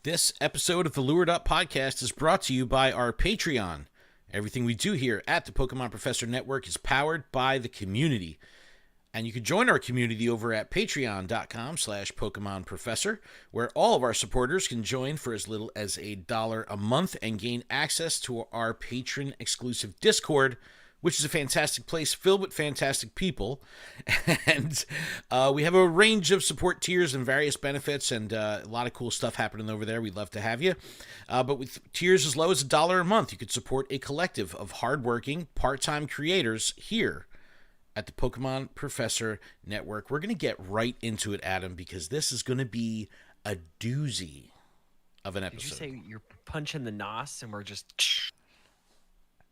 This episode of the Lured Up podcast is brought to you by our Patreon. Everything we do here at the Pokemon Professor Network is powered by the community. And you can join our community over at patreon.com/Pokemon Professor, where all of our supporters can join for as little as $1 a month and gain access to our patron exclusive Discord, which is a fantastic place filled with fantastic people. And we have a range of support tiers and various benefits and a lot of cool stuff happening over there. We'd love to have you. But with tiers as low as $1 a month, you could support a collective of hardworking, part-time creators here at the Pokemon Professor Network. We're going to get right into it, Adam, because this is going to be a doozy of an episode. Did you say you're punching the nos and we're just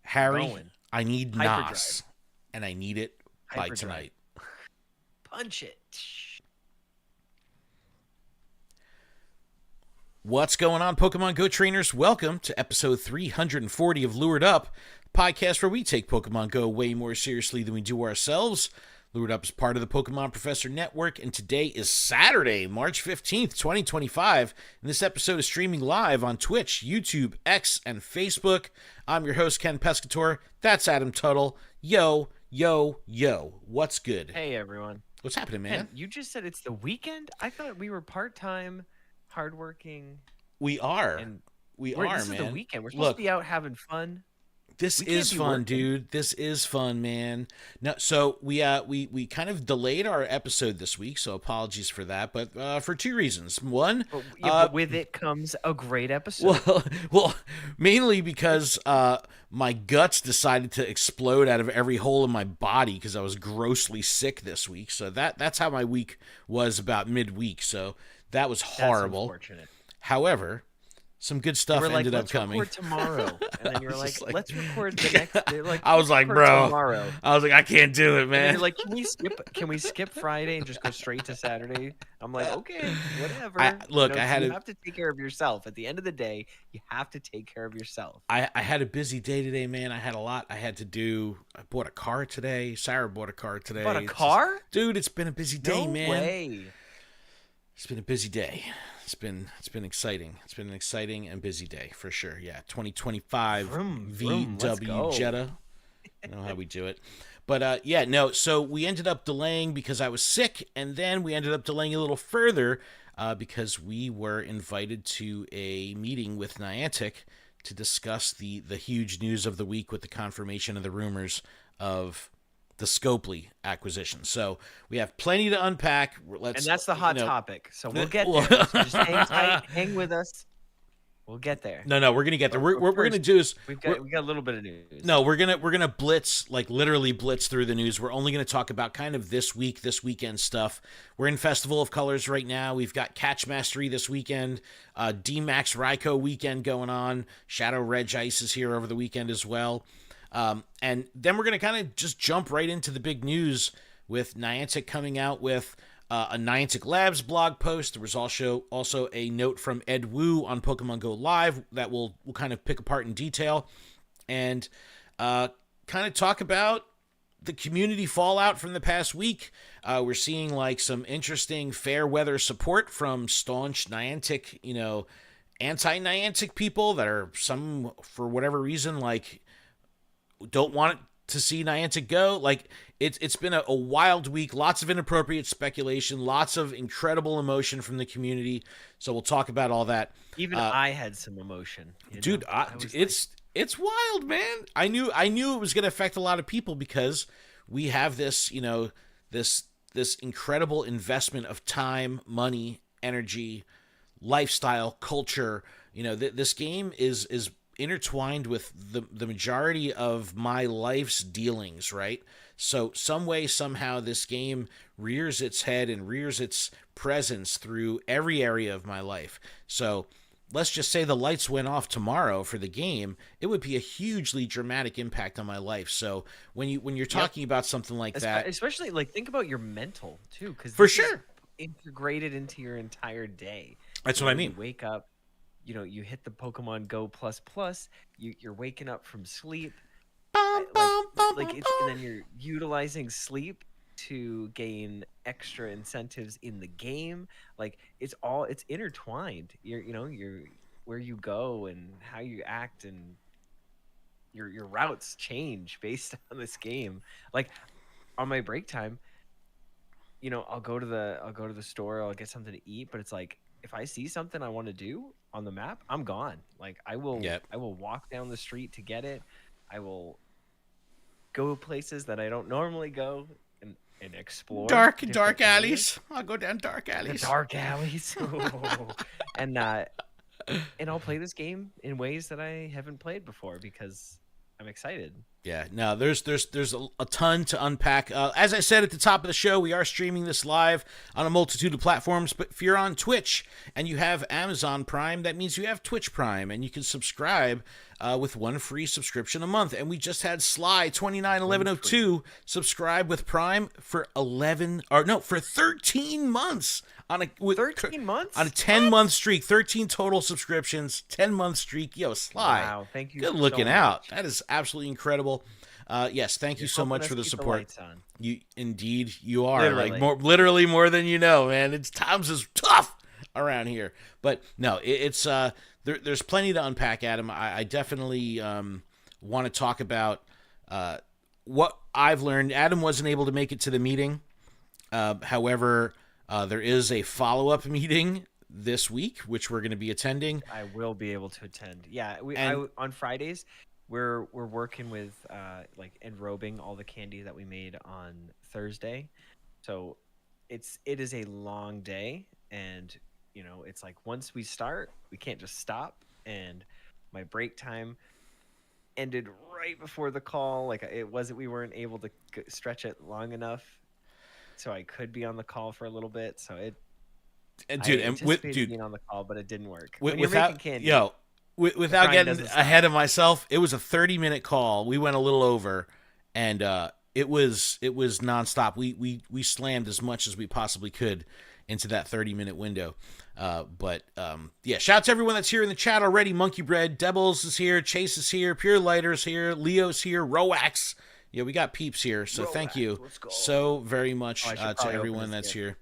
Harry, going? I need Hyperdrive. NOS, and I need it by Hyperdrive. tonight. Punch it. What's going on, Pokemon Go trainers? Welcome to episode 340 of Lured Up, a podcast where we take Pokemon Go way more seriously than we do ourselves. Lured Up is part of the Pokemon Professor Network, and today is Saturday, March 15th, 2025, and this episode is streaming live on Twitch, YouTube, X, and Facebook. I'm your host, Ken Pescator. That's Adam Tuttle. Yo, yo, yo. What's good? Hey, everyone. What's happening, man? Ken, you just said it's the weekend? I thought we were part-time, hardworking. We are. And we this are, is man. the weekend. We're supposed to be out having fun. This We can't is be fun, working. dude. This is fun, man. No, so we kind of delayed our episode this week, so apologies for that. But for two reasons. One, But with it comes a great episode. well, mainly because my guts decided to explode out of every hole in my body because I was grossly sick this week. So that's how my week was about midweek. So that was horrible. That's unfortunate. However, some good stuff We're like, ended up let's coming. record tomorrow, and then you're was like, just like- let's record the next day. Like, I was like, record bro. tomorrow. I was like, I can't do it, And man. you're like, can we skip Friday and just go straight to Saturday? I'm like, okay, whatever. I had you a- have to take care of yourself. At the end of the day, you have to take care of yourself. I had a busy day today, man. I had a lot I had to do. I bought a car today. Sarah bought a car today. But a It's just- car? dude, it's been a busy day, No man. way. It's been a busy day. It's been exciting. It's been an exciting and busy day for sure. Yeah, 2025 Vroom, vroom, let's VW go. Jetta. I know how we do it. But yeah, no, so we ended up delaying because I was sick, and then we ended up delaying a little further because we were invited to a meeting with Niantic to discuss the huge news of the week with the confirmation of the rumors of the Scopely acquisition. So we have plenty to unpack. And that's the hot topic. So we'll get well- there. So just hang tight, hang with us. We'll get there. No, we're gonna get there. What we're gonna First, do is we got a little bit of news. no, we're gonna blitz, like literally blitz through the news. We're only gonna talk about kind of this weekend stuff. We're in Festival of Colors right now. We've got Catch Mastery this weekend, D-Max Raikou weekend going on. Shadow Regice is here over the weekend as well. And then we're going to kind of just jump right into the big news with Niantic coming out with a Niantic Labs blog post. There was also a note from Ed Wu on Pokemon Go Live that we'll kind of pick apart in detail and kind of talk about the community fallout from the past week. We're seeing like some interesting fair weather support from staunch Niantic, anti-Niantic people that are some, for whatever reason, like don't want to see Niantic go. Like it's been a wild week, lots of inappropriate speculation, lots of incredible emotion from the community. So we'll talk about all that. Even I had some emotion. Dude, I was it's wild, man. I knew it was going to affect a lot of people because we have this, this incredible investment of time, money, energy, lifestyle, culture. This game is intertwined with the majority of my life's dealings, right? So some way, somehow, this game rears its head and rears its presence through every area of my life. So let's just say the lights went off tomorrow for the game, it would be a hugely dramatic impact on my life. So when you're talking about something like that, especially like think about your mental too, because For sure. integrated into your entire day. That's what I mean. You wake up, you hit the Pokemon Go plus. You're waking up from sleep. And then you're utilizing sleep to gain extra incentives in the game. Like it's intertwined. You're where you go and how you act, and your routes change based on this game. Like on my break time, I'll go to the store, I'll get something to eat, but it's like if I see something I want to do on the map, I'm gone. Like Yep. I will walk down the street to get it. I will go places that I don't normally go, and explore Dark different areas. alleys. I'll go down dark The alleys. dark alleys. and and I'll play this game in ways that I haven't played before because I'm excited. Yeah, no, there's a ton to unpack. As I said at the top of the show, we are streaming this live on a multitude of platforms. But if you're on Twitch and you have Amazon Prime, that means you have Twitch Prime, and you can subscribe with one free subscription a month. And we just had Sly 291102 subscribe with Prime for 13 months on a 13 months on a 10-month streak, 13 total subscriptions, 10-month streak. Yo, Sly, Wow, thank you. good so looking much. out. That is absolutely incredible. Yes, thank you You're so helping much us for the keep support. lights on. You indeed you are Literally. like literally more than you know, man. It's times is tough around here, but no, it's there's plenty to unpack, Adam. I definitely want to talk about what I've learned. Adam wasn't able to make it to the meeting, however, there is a follow-up meeting this week, which we're going to be attending. I will be able to attend. Yeah, on Fridays, we're working with like enrobing all the candy that we made on Thursday. So it is a long day, and it's like once we start, we can't just stop. And my break time ended right before the call. Like we weren't able to stretch it long enough, so I could be on the call for a little bit. So And I dude, anticipated being on the call, but it didn't work. When you're without making candy, without grind getting doesn't stop. ahead of myself, it was a 30-minute call. We went a little over, and it was nonstop. We slammed as much as we possibly could into that 30-minute window. But yeah, shout out to everyone that's here in the chat already. Monkey Bread, Devils is here, Chase is here, Pure Lighter's here, Leo's here, Roax. Yeah, we got peeps here, so thank you so very much to everyone that's here.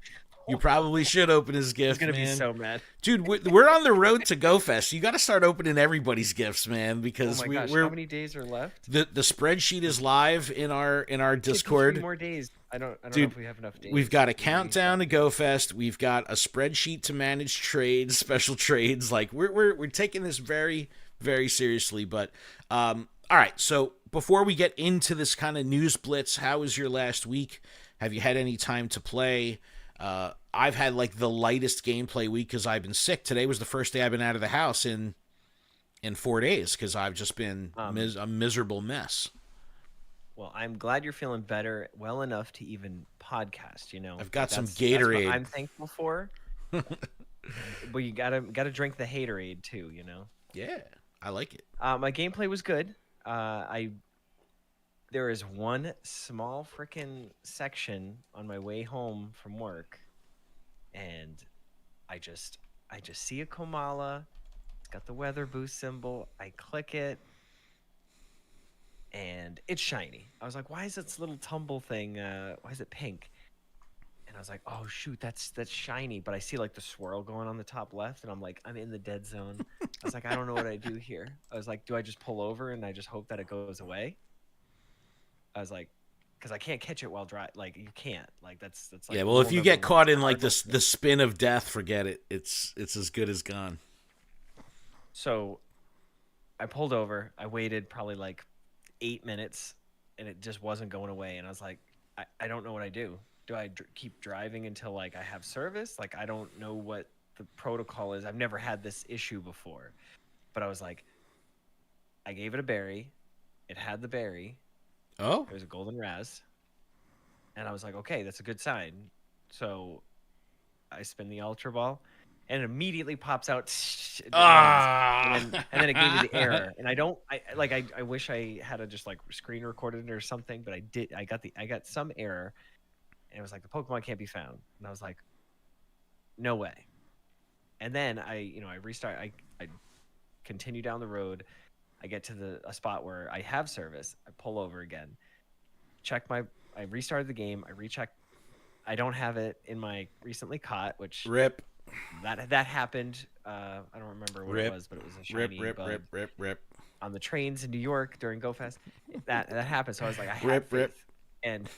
You probably should open his gift, He's gonna man. be so mad, dude. We're on the road to Go Fest. You got to start opening everybody's gifts, man, because oh my gosh, we're how many days are left? the spreadsheet is live in our Discord. 53 more days. I don't Dude, know if we have enough days. We've got a countdown to Go Fest. We've got a spreadsheet to manage trades, special trades. Like we're taking this very, very seriously. But all right. So before we get into this kind of news blitz, how was your last week? Have you had any time to play? I've had like the lightest gameplay week because I've been sick. Today was the first day I've been out of the house in 4 days because I've just been a miserable mess. Well, I'm glad you're feeling better, well enough to even podcast. I've got some That's Gatorade. what I'm thankful for. But you gotta drink the haterade too. Yeah, I like it. My gameplay was good. There is one small freaking section on my way home from work, and I just see a Komala. It's got the weather boost symbol. I click it, and it's shiny. I was like, why is this little tumble thing? Why is it pink? And I was like, oh shoot, that's shiny. But I see like the swirl going on the top left, and I'm like, I'm in the dead zone. I was like, I don't know what I do here. I was like, do I just pull over and I just hope that it goes away? I was like, because I can't catch it while dry. Like you can't. Like that's like yeah. Well, if you get caught in like this the spin of death, forget it. It's as good as gone. So I pulled over. I waited probably like 8 minutes, and it just wasn't going away. And I was like, I don't know what I do. Do I keep driving until like I have service? Like I don't know what the protocol is. I've never had this issue before. But I was like, I gave it a berry. It had the berry. Oh, it was a golden raz, and I was like, okay, that's a good sign. So I spin the ultra ball, and it immediately pops out, and then it gave me the error. And I wish I had to just like screen recorded it or something, but I did. I got some error, and it was like the Pokemon can't be found, and I was like, no way. And then I restart. I continue down the road. I get to a spot where I have service. I pull over again. I restarted the game. I rechecked I don't have it in my recently caught, which Rip. that happened. I don't remember what it was, but it was a shiny bug Rip. on the trains in New York during Go Fest. That happened. So I was like, I had Rip. faith, and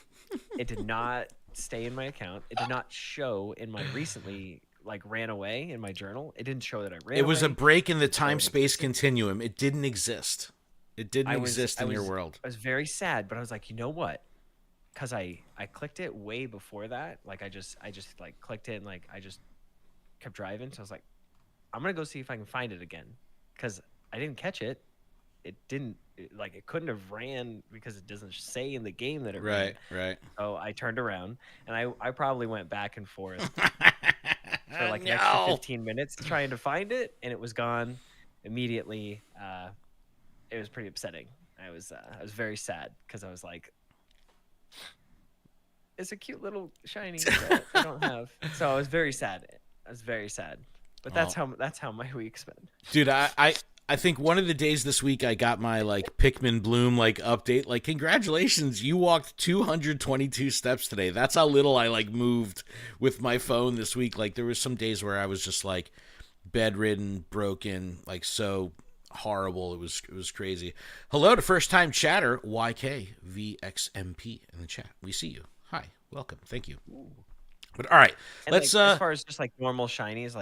it did not stay in my account. It did not show in my recently ran away in my journal. It didn't show that I ran. It was away. a break in the time-space continuum. It didn't exist. It didn't exist in your world. I was very sad, but I was like, you know what? Because I clicked it way before that. Like I just clicked it and I just kept driving. So I was like, I'm gonna go see if I can find it again, because I didn't catch it. It didn't it couldn't have ran because it doesn't say in the game that it ran. Right. So I turned around and I probably went back and forth for an No. extra 15 minutes trying to find it, and it was gone immediately. It was pretty upsetting. I was very sad because I was like, it's a cute little shiny that I don't have. So I was very sad. But that's how my week's been. Dude, I think one of the days this week I got my Pikmin Bloom update. Congratulations, you walked 222 steps today. That's how little I moved with my phone this week. There was some days where I was just bedridden, broken, so horrible. It was crazy. Hello to first time chatter YKVXMP in the chat. We see you. Hi, welcome. Thank you. Ooh. But all right, and let's as far as just normal shinies,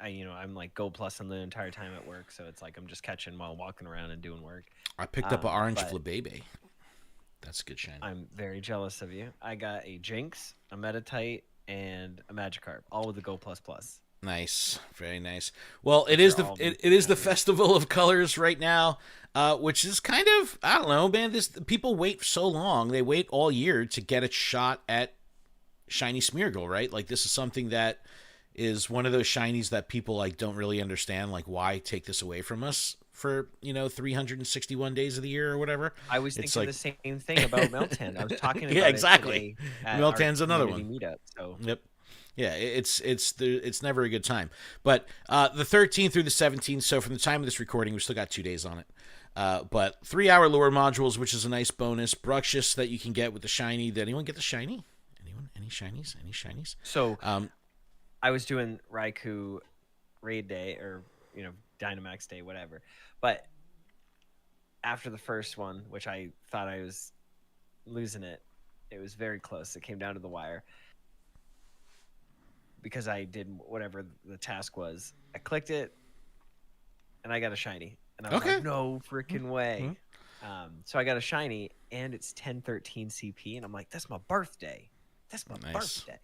I'm Go Plus the entire time at work, so it's I'm just catching while walking around and doing work. I picked up an orange Flabébé. That's a good shiny. I'm very jealous of you. I got a Jinx, a Meditite, and a Magikarp, all with the Go Plus Plus. Nice, very nice. Well, it is the Festival of Colors right now, which is kind of, I don't know, man. People wait so long; they wait all year to get a shot at shiny Smeargle, right? This is something that is one of those shinies that people don't really understand. Why take this away from us for 361 days of the year or whatever? I was thinking the same thing about Meltan. I was talking about exactly. It today at Meltan's our another one. Meetup, so. Yep. Yeah, it's never a good time. But the 13th through the 17th, so from the time of this recording, we still got 2 days on it. But 3-hour lure modules, which is a nice bonus. Bruxish that you can get with the shiny. Did anyone get the shiny? Anyone? Any shinies? Any shinies? So I was doing Raikou raid day or Dynamax day, whatever. But after the first one, which I thought I was losing it, it was very close. It came down to the wire. Because I did whatever the task was. I clicked it, and I got a shiny. And I was like, no freaking way. Mm-hmm. So I got a shiny, and it's 1013 CP, and I'm like, that's my birthday. That's my birthday.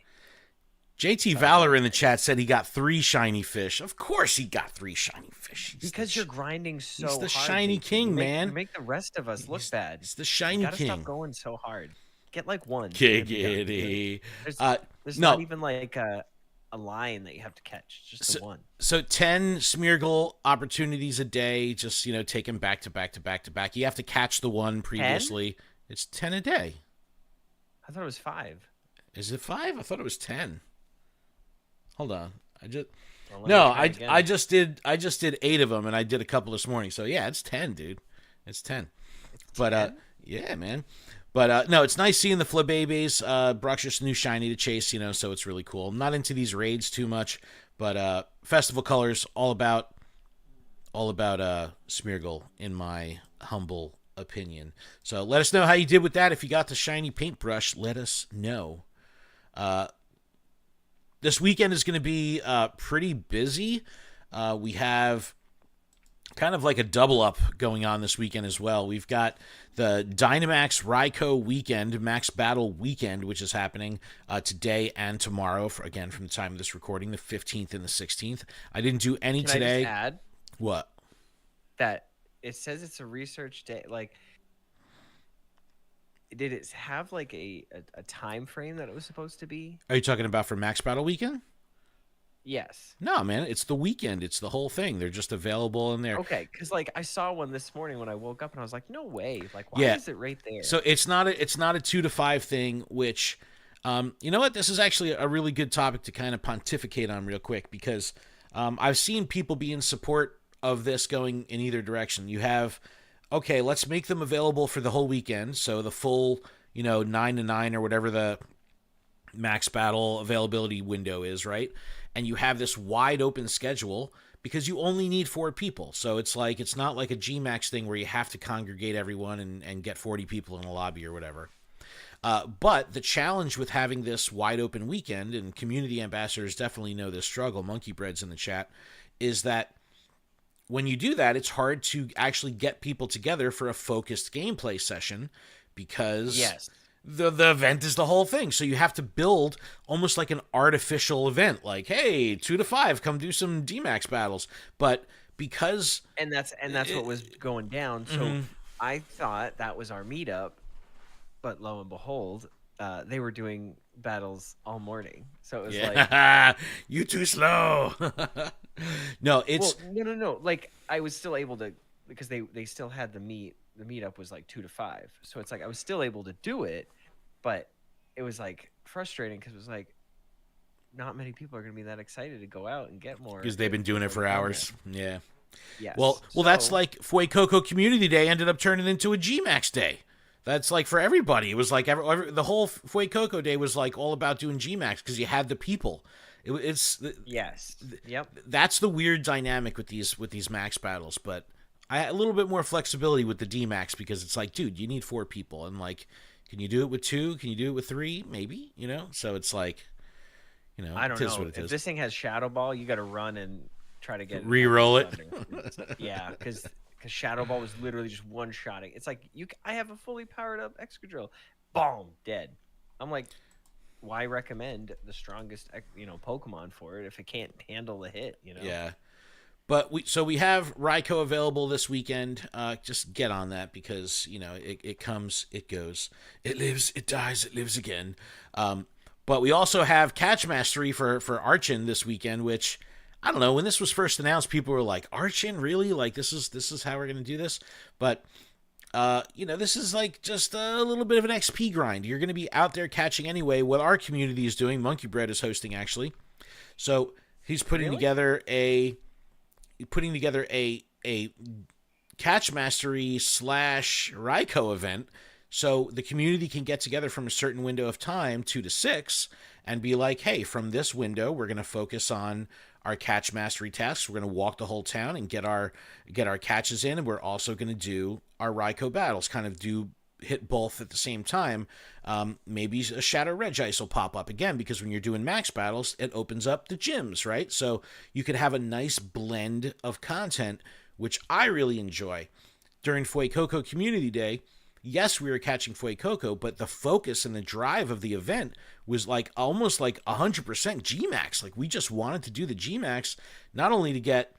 JT Valor in the chat said he got 3 shiny fish. Of course he got 3 shiny fish. Because you're grinding so hard. He's the shiny king, man. You make the rest of us look bad. He's the shiny you gotta king. Stop going so hard. Get 1. Giggity. There's not even a line that you have to catch, just the one. So 10 Smeargle opportunities a day, just take them back to back to back to back. You have to catch the one previously. 10? It's 10 a day. I thought it was 5. Is it 5? I thought it was 10. Hold on. I just did 8 of them, and I did a couple this morning. So yeah, it's 10, dude. It's 10. But yeah, man. But no, it's nice seeing the Flabébés. Bruxish new shiny to chase, so it's really cool. I'm not into these raids too much, but Festival Colors all about Smeargle in my humble opinion. So let us know how you did with that. If you got the shiny paintbrush, let us know. This weekend is going to be pretty busy. We have kind of a double up going on this weekend as well. We've got the Dynamax Raikou weekend, Max Battle weekend, which is happening today and tomorrow, from the time of this recording, the 15th and the 16th. I didn't do any today. I just add what? That it says it's a research day. Did it have a time frame that it was supposed to be? Are you talking about for Max Battle weekend? Yes. No, man, it's the weekend. It's the whole thing. They're just available in there. Okay, because I saw one this morning when I woke up, and I was like, no way. Why is it right there? So it's not a 2 to 5 thing. Which, you know what? This is actually a really good topic to kind of pontificate on real quick, because I've seen people be in support of this going in either direction. You have, okay, let's make them available for the whole weekend, so the full 9 to 9 or whatever the max battle availability window is, right? And you have this wide open schedule because you only need 4 people. So it's like, it's not like a Gmax thing where you have to congregate everyone and get 40 people in a lobby or whatever. But the challenge with having this wide open weekend, and community ambassadors definitely know this struggle, Monkey Bread's in the chat, is that when you do that, it's hard to actually get people together for a focused gameplay session because Yes. the event is the whole thing. So you have to build almost like an artificial event, like, hey, 2 to 5, come do some DMAX battles. But because And that's what was going down. So I thought that was our meetup, but lo and behold, they were doing battles all morning. So it was like, you too slow. No, it's no. Like I was still able to, because they still had the meetup was like 2 to 5. So it's like I was still able to do it, but it was like frustrating because it was like not many people are going to be that excited to go out and get more because they've been doing it for hours. Yeah. Yes. Well, that's like Fuecoco Community Day ended up turning into a GMAX Day. That's like for everybody. It was like the whole Fuecoco Day was like all about doing GMAX because you had the people. Yes. Yep. That's the weird dynamic with these max battles, but I had a little bit more flexibility with the DMAX because it's like, dude, you need 4 people, and like, can you do it with 2? Can you do it with 3? Maybe, So it's like, I don't know. What it if is. this thing has Shadow Ball, you got to run and try to get re-roll it. Yeah, because Shadow Ball was literally just one-shotting. It's like I have a fully powered up Excadrill, boom, dead. I'm like, why recommend the strongest Pokemon for it if it can't handle the hit? Yeah. But we have Raikou available this weekend. Just get on that because it comes, it goes, it lives, it dies, it lives again. But we also have Catch Mastery for Archon this weekend, which I don't know, when this was first announced, people were like, Archon, really? Like this is how we're gonna do this? But this is like just a little bit of an XP grind. You're gonna be out there catching anyway. What our community is doing, Monkey Bread is hosting actually. So he's putting together a Catch Mastery / Raikou event, so the community can get together from a certain window of time, 2 to 6, and be like, hey, from this window, we're going to focus on our Catch Mastery tasks. We're going to walk the whole town and get our catches in, and we're also going to do our Raikou battles, kind of hit both at the same time. Maybe a Shadow Regice will pop up again, because when you're doing max battles, it opens up the gyms, right? So you could have a nice blend of content, which I really enjoy. During Fuecoco Community Day, yes, we were catching Fuecoco, but the focus and the drive of the event was like almost like 100% Gmax. Like we just wanted to do the Gmax, not only to get,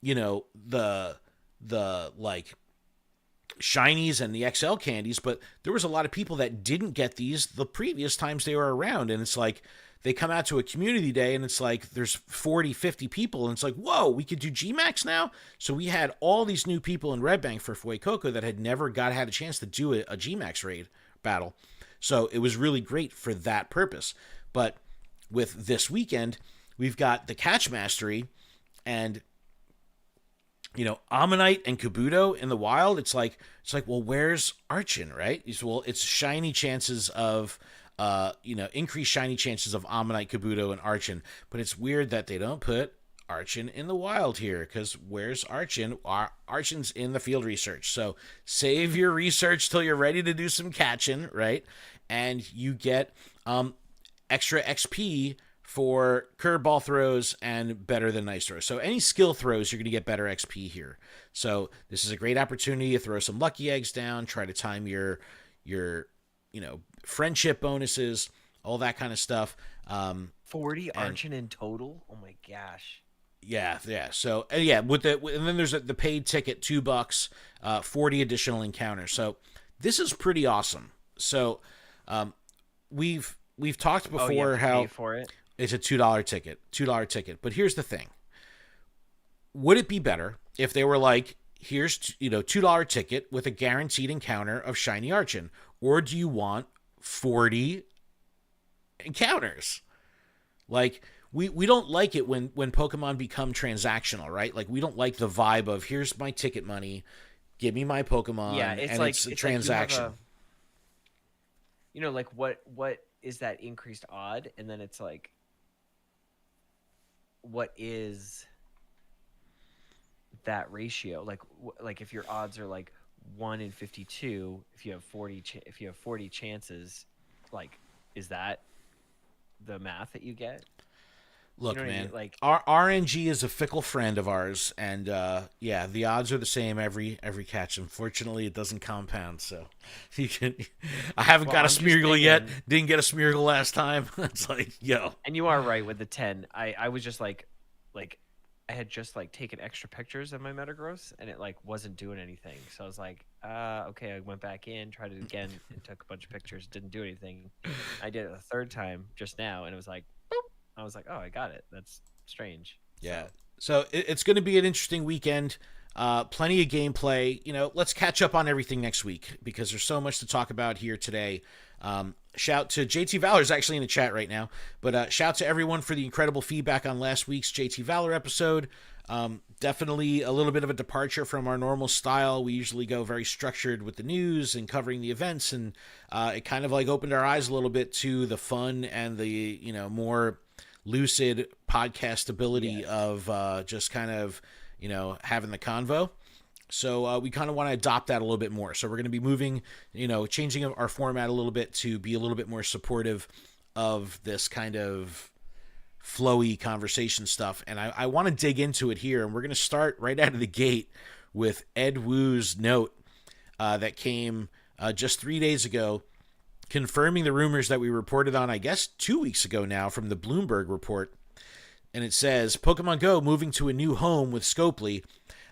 the like shinies and the XL candies, but there was a lot of people that didn't get these the previous times they were around. And it's like, they come out to a community day and it's like there's 40, 50 people and it's like, whoa, we could do GMAX now? So we had all these new people in Red Bank for Fuecoco that had never had a chance to do a GMAX raid battle. So it was really great for that purpose. But with this weekend, we've got the Catch Mastery and Ammonite and Kabuto in the wild. It's like, well, where's Archon, right? Well, it's shiny chances of increased shiny chances of Ammonite, Kabuto, and Archon. But it's weird that they don't put Archon in the wild here, because where's Archon? Archon's in the field research. So save your research till you're ready to do some catching, right? And you get extra XP for curveball throws and better than nice throws. So any skill throws, you're going to get better XP here. So this is a great opportunity to throw some lucky eggs down, try to time your friendship bonuses, all that kind of stuff. 40 Archon in total? Oh my gosh. Yeah. So and then there's the paid ticket, $2, 40 additional encounters. So this is pretty awesome. So we've talked before how for it. It's a $2 ticket. But here's the thing. Would it be better if they were like, here's $2 ticket with a guaranteed encounter of shiny Archon, or do you want 40 encounters? Like we don't like it when Pokemon become transactional, right? Like we don't like the vibe of here's my ticket money, give me my Pokemon, yeah, it's and like it's a it's transaction. like what is that increased odd? And then it's like, what is that ratio? Like if your odds are like 1 in 52, if you have 40 chances, like, is that the math that you get? You Look, know what I man, mean? Like, our RNG is a fickle friend of ours, and yeah, the odds are the same every catch. Unfortunately, it doesn't compound, so you can. I haven't well, got a I'm just Smeargle yet. saying, Didn't get a Smeargle last time. It's like, yo, and you are right with the 10. I was just like I had just like taken extra pictures of my Metagross and it like wasn't doing anything. So I was like, okay, I went back in, tried it again, and took a bunch of pictures, didn't do anything. I did it a third time just now and it was like, boop. I was like, oh, I got it. That's strange. yeah. So So it's going to be an interesting weekend. Plenty of gameplay. You know, let's catch up on everything next week because there's so much to talk about here today. Shout to JT Valor's actually in the chat right now, but shout to everyone for the incredible feedback on last week's JT Valor episode. Definitely a little bit of a departure from our normal style. We usually go very structured with the news and covering the events, and it kind of like opened our eyes a little bit to the fun and the, you know, more lucid podcast ability of just kind of, you know, having the convo. So we kind of want to adopt that a little bit more. So we're going to be moving, you know, changing our format a little bit to be a little bit more supportive of this kind of flowy conversation stuff. And I want to dig into it here. And we're going to start right out of the gate with Ed Wu's note that came just 3 days ago, confirming the rumors that we reported on, I guess, 2 weeks ago now from the Bloomberg report. And it says, Pokemon Go moving to a new home with Scopely.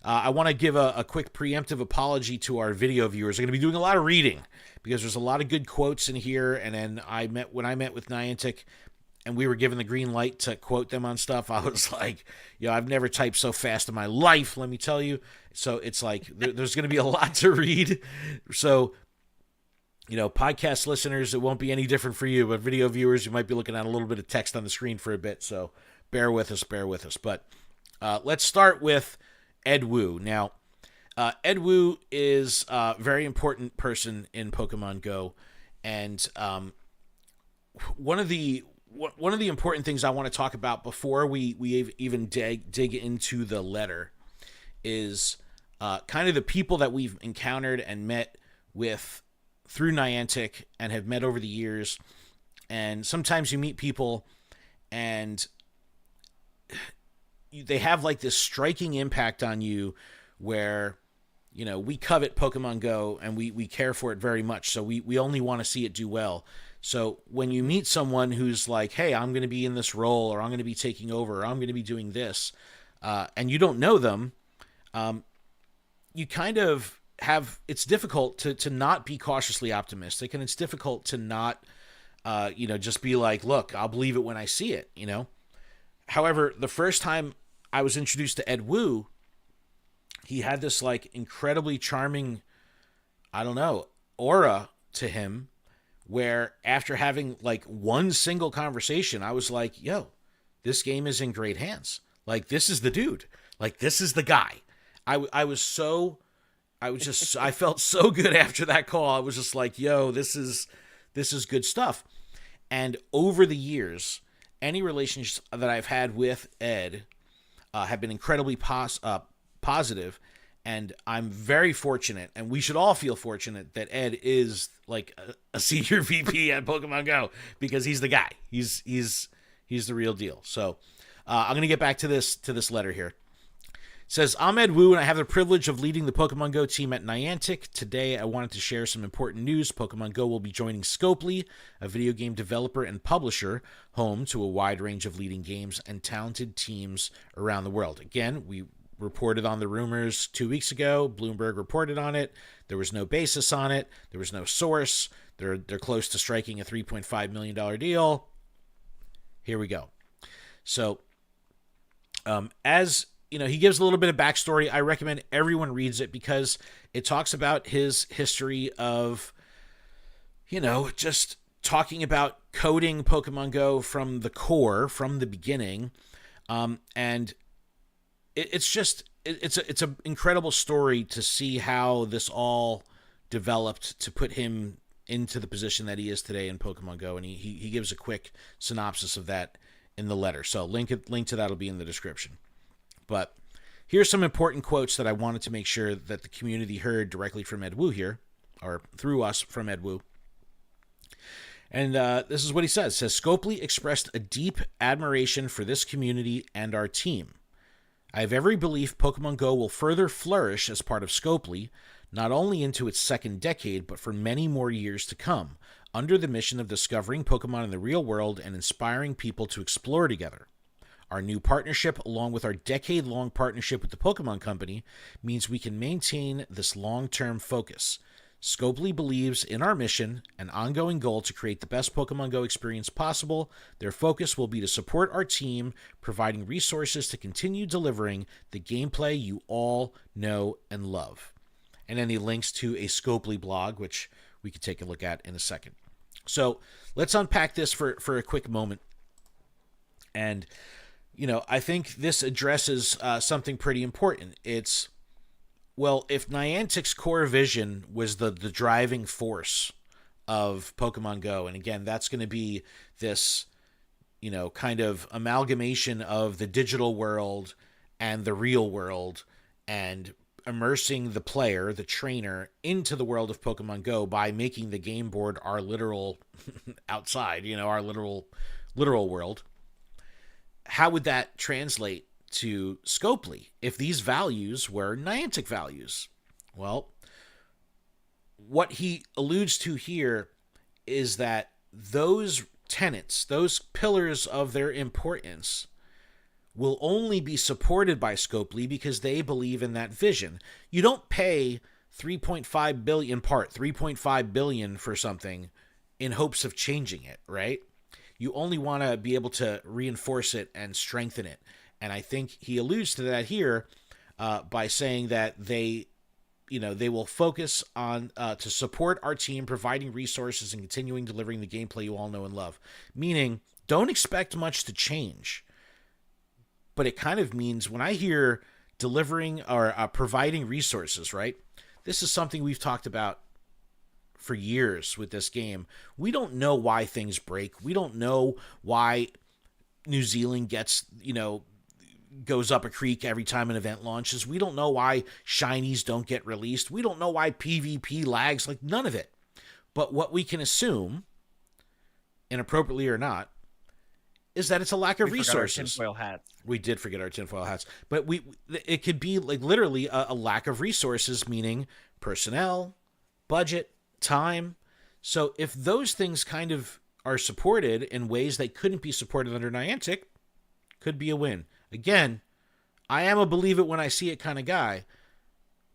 I want to give a quick preemptive apology to our video viewers. I'm going to be doing a lot of reading because there's a lot of good quotes in here. And then when I met with Niantic and we were given the green light to quote them on stuff, I was like, yo, I've never typed so fast in my life, let me tell you. So it's like there's going to be a lot to read. So, you know, podcast listeners, it won't be any different for you. But video viewers, you might be looking at a little bit of text on the screen for a bit. So bear with us. But let's start with Ed Wu. Now, Ed Wu is a very important person in Pokemon Go, and one of the important things I want to talk about before we even dig into the letter is kind of the people that we've encountered and met with through Niantic and have met over the years. And sometimes you meet people and they have like this striking impact on you where, you know, we covet Pokemon Go and we care for it very much. So we only want to see it do well. So when you meet someone who's like, hey, I'm going to be in this role, or I'm going to be taking over, or I'm going to be doing this, and you don't know them, you kind of have, it's difficult to not be cautiously optimistic, and it's difficult to not, you know, just be like, look, I'll believe it when I see it, you know? However, the first time I was introduced to Ed Wu, he had this like incredibly charming, I don't know, aura to him, where after having like one single conversation, I was like, yo, this game is in great hands. Like, this is the dude. Like, this is the guy. I felt so good after that call. I was just like, yo, this is good stuff. And over the years, any relationships that I've had with Ed have been incredibly positive, and I'm very fortunate, and we should all feel fortunate that Ed is like a senior VP at Pokemon Go, because he's the guy. He's the real deal. So I'm gonna get back to this letter here. It says, I'm Ed Wu, and I have the privilege of leading the Pokemon Go team at Niantic. Today, I wanted to share some important news. Pokemon Go will be joining Scopely, a video game developer and publisher, home to a wide range of leading games and talented teams around the world. Again, we reported on the rumors 2 weeks ago. Bloomberg reported on it. There was no basis on it. There was no source. They're close to striking a $3.5 million deal. Here we go. So, as you know, he gives a little bit of backstory. I recommend everyone reads it because it talks about his history of, you know, just talking about coding Pokemon Go from the core, from the beginning. And it's an incredible story to see how this all developed to put him into the position that he is today in Pokemon Go, and he gives a quick synopsis of that in the letter. So link to that will be in the description. But here's some important quotes that I wanted to make sure that the community heard directly from Ed Wu here, or through us from Ed Wu. And this is what he says. Scopely expressed a deep admiration for this community and our team. I have every belief Pokemon Go will further flourish as part of Scopely, not only into its second decade, but for many more years to come, under the mission of discovering Pokemon in the real world and inspiring people to explore together. Our new partnership, along with our decade-long partnership with the Pokemon Company, means we can maintain this long-term focus. Scopely believes in our mission, an ongoing goal to create the best Pokemon Go experience possible. Their focus will be to support our team, providing resources to continue delivering the gameplay you all know and love. And then he links to a Scopely blog, which we could take a look at in a second. So let's unpack this for a quick moment. And, I think this addresses something pretty important. It's, well, if Niantic's core vision was the driving force of Pokemon Go, and again, that's going to be this, kind of amalgamation of the digital world and the real world, and immersing the player, the trainer, into the world of Pokemon Go by making the game board our literal outside, our literal world. How would that translate to Scopely if these values were Niantic values? Well, what he alludes to here is that those tenets, those pillars of their importance, will only be supported by Scopely because they believe in that vision. You don't pay $3.5 billion for something in hopes of changing it, right? You only want to be able to reinforce it and strengthen it. And I think he alludes to that here by saying that they will focus on to support our team, providing resources and continuing delivering the gameplay you all know and love. Meaning, don't expect much to change. But it kind of means when I hear delivering or providing resources, right? This is something we've talked about for years with this game. We don't know why things break. We don't know why New Zealand gets, goes up a creek every time an event launches. We don't know why shinies don't get released. We don't know why PvP lags, like none of it. But what we can assume, inappropriately or not, is that it's a lack of resources. Tinfoil hats. We did forget our tinfoil hats. But it could be like literally a lack of resources, meaning personnel, budget, time. So if those things kind of are supported in ways they couldn't be supported under Niantic, could be a win. Again, I am a believe it when I see it kind of guy,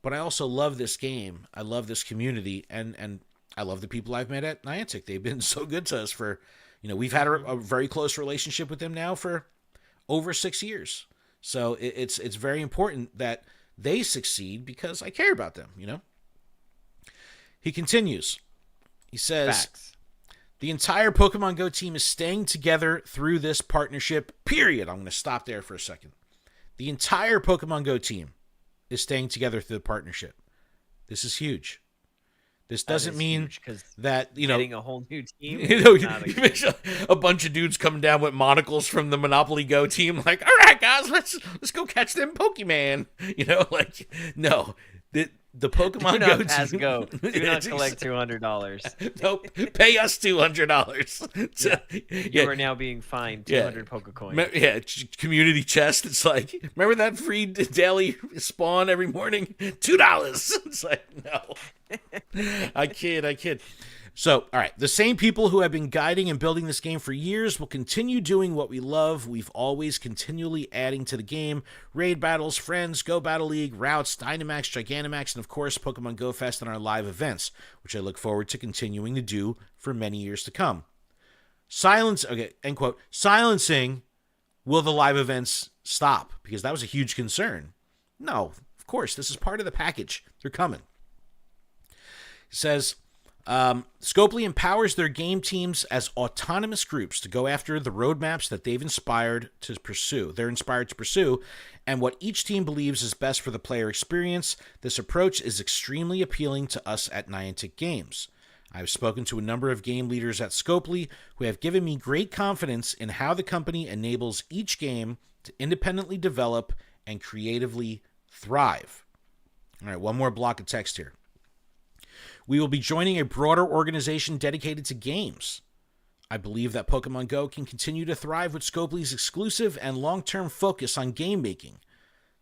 but I also love this game. I love this community, and I love the people I've met at Niantic. They've been so good to us for, we've had a very close relationship with them now for over 6 years. So it's very important that they succeed because I care about them, He continues. He says, Facts. The entire Pokemon Go team is staying together through this partnership, period. I'm going to stop there for a second. The entire Pokemon Go team is staying together through the partnership. This is huge. This doesn't mean that, getting a whole new team. A bunch of dudes coming down with monocles from the Monopoly Go team, like, all right, guys, let's go catch them Pokemon. No. The Pokemon Go team. Go. Do not collect $200. Nope. Pay us $200. You are now being fined 200 Pokecoins. Yeah, community chest. It's like, remember that free daily spawn every morning? $2. It's like, no. I kid. So, all right, the same people who have been guiding and building this game for years will continue doing what we love. We've always continually adding to the game. Raid battles, friends, Go Battle League, routes, Dynamax, Gigantamax, and of course, Pokemon Go Fest and our live events, which I look forward to continuing to do for many years to come. End quote. Silencing, will the live events stop? Because that was a huge concern. No, of course, this is part of the package. They're coming. It says, Scopely empowers their game teams as autonomous groups to go after the roadmaps that they've inspired to pursue. They're inspired to pursue, and what each team believes is best for the player experience. This approach is extremely appealing to us at Niantic Games. I've spoken to a number of game leaders at Scopely who have given me great confidence in how the company enables each game to independently develop and creatively thrive. All right, one more block of text here. We will be joining a broader organization dedicated to games. I believe that Pokemon Go can continue to thrive with Scopely's exclusive and long-term focus on game making.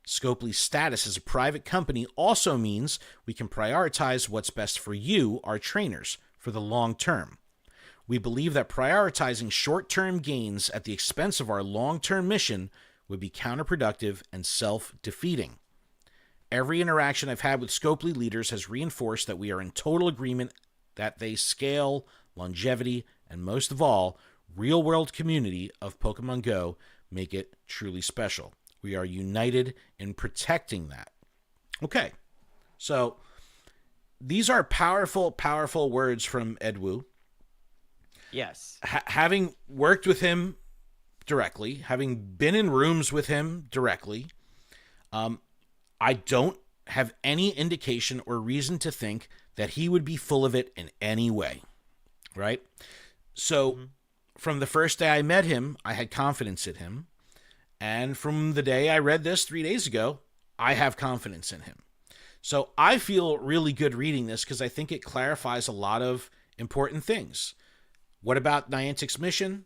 Scopely's status as a private company also means we can prioritize what's best for you, our trainers, for the long term. We believe that prioritizing short-term gains at the expense of our long-term mission would be counterproductive and self-defeating. Every interaction I've had with Scopely leaders has reinforced that we are in total agreement that they scale, longevity, and most of all, real-world community of Pokemon Go make it truly special. We are united in protecting that. Okay, so these are powerful, powerful words from Ed Wu. Yes. Having worked with him directly, having been in rooms with him directly, I don't have any indication or reason to think that he would be full of it in any way, right? So from the first day I met him, I had confidence in him. And from the day I read this 3 days ago, I have confidence in him. So I feel really good reading this because I think it clarifies a lot of important things. What about Niantic's mission?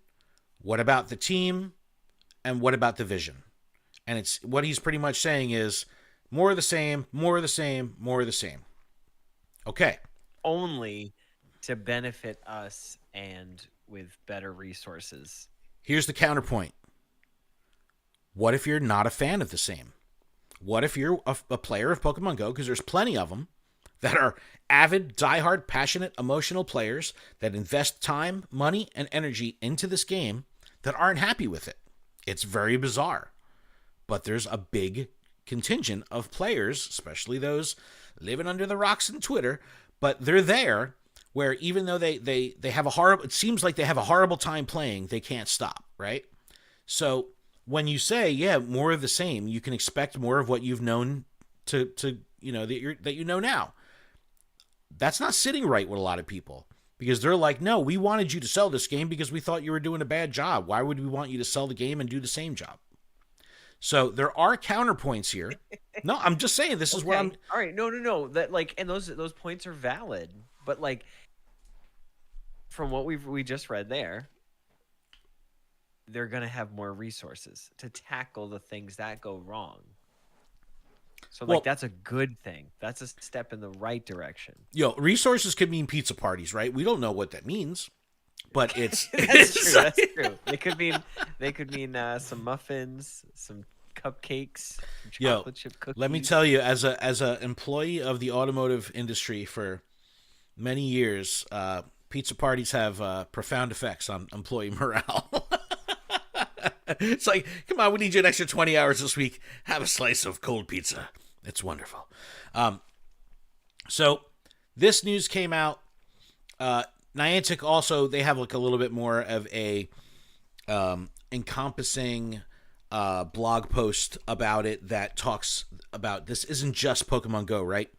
What about the team? And what about the vision? And it's what he's pretty much saying is more of the same, more of the same, more of the same. Okay. Only to benefit us and with better resources. Here's the counterpoint. What if you're not a fan of the same? What if you're a player of Pokemon Go, because there's plenty of them that are avid, diehard, passionate, emotional players that invest time, money, and energy into this game that aren't happy with it. It's very bizarre. But there's a big contingent of players, especially those living under the rocks in Twitter, but they're there where even though they have a horrible, it seems like they have a horrible time playing, they can't stop, right? So when you say, yeah, more of the same, you can expect more of what you've known to you know, that you know now. That's not sitting right with a lot of people because they're like, no, we wanted you to sell this game because we thought you were doing a bad job. Why would we want you to sell the game and do the same job? So there are counterpoints here. No, I'm just saying this is what I'm. All right, no. That like, and those points are valid, but like, from what we just read there, they're gonna have more resources to tackle the things that go wrong. So like, that's a good thing. That's a step in the right direction. Resources could mean pizza parties, right? We don't know what that means, but it's That's true. They could mean some muffins, some cupcakes, some chocolate chip cookies. Let me tell you, as a employee of the automotive industry for many years, pizza parties have profound effects on employee morale. It's like, come on, we need you an extra 20 hours this week. Have a slice of cold pizza. It's wonderful. So this news came out. Niantic also, they have like a little bit more of a encompassing blog post about it that talks about this isn't just Pokemon Go, right?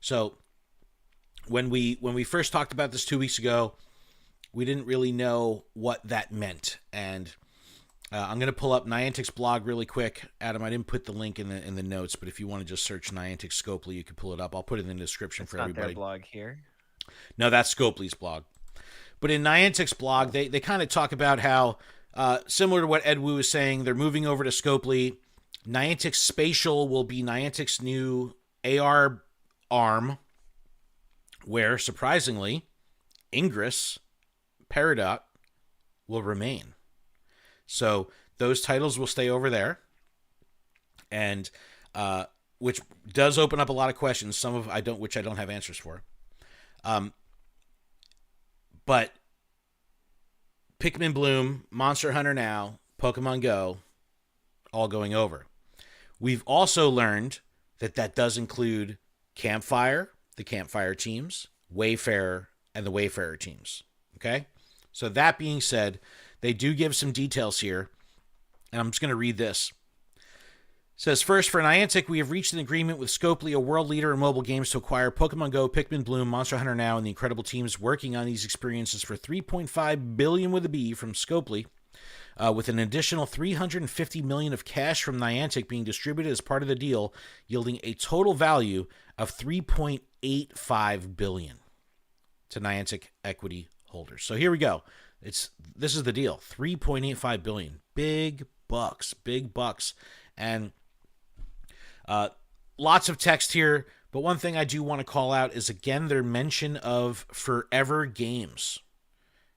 So when we first talked about this 2 weeks ago, we didn't really know what that meant. And I'm going to pull up Niantic's blog really quick. Adam, I didn't put the link in the notes, but if you want to just search Niantic Scopely, you can pull it up. I'll put it in the description for everybody. Their blog here. No, that's Scopely's blog. But in Niantic's blog, they kind of talk about how, similar to what Ed Wu is saying, they're moving over to Scopely. Niantic Spatial will be Niantic's new AR arm, where, surprisingly, Ingress, Peridot will remain. So those titles will stay over there, and which does open up a lot of questions. Some of which I don't have answers for. But Pikmin Bloom, Monster Hunter Now, Pokemon Go, all going over. We've also learned that does include Campfire, the Campfire teams, Wayfarer, and the Wayfarer teams. Okay? So that being said, they do give some details here, and I'm just going to read this. It Says, first, for Niantic, we have reached an agreement with Scopely, a world leader in mobile games, to acquire Pokemon GO, Pikmin Bloom, Monster Hunter Now, and the incredible teams working on these experiences for $3.5 billion with a B from Scopely, with an additional $350 million of cash from Niantic being distributed as part of the deal, yielding a total value of $3.85 billion to Niantic equity holders. So here we go. This is the deal. $3.85 billion. Big bucks. And lots of text here, but one thing I do want to call out is, again, their mention of forever games.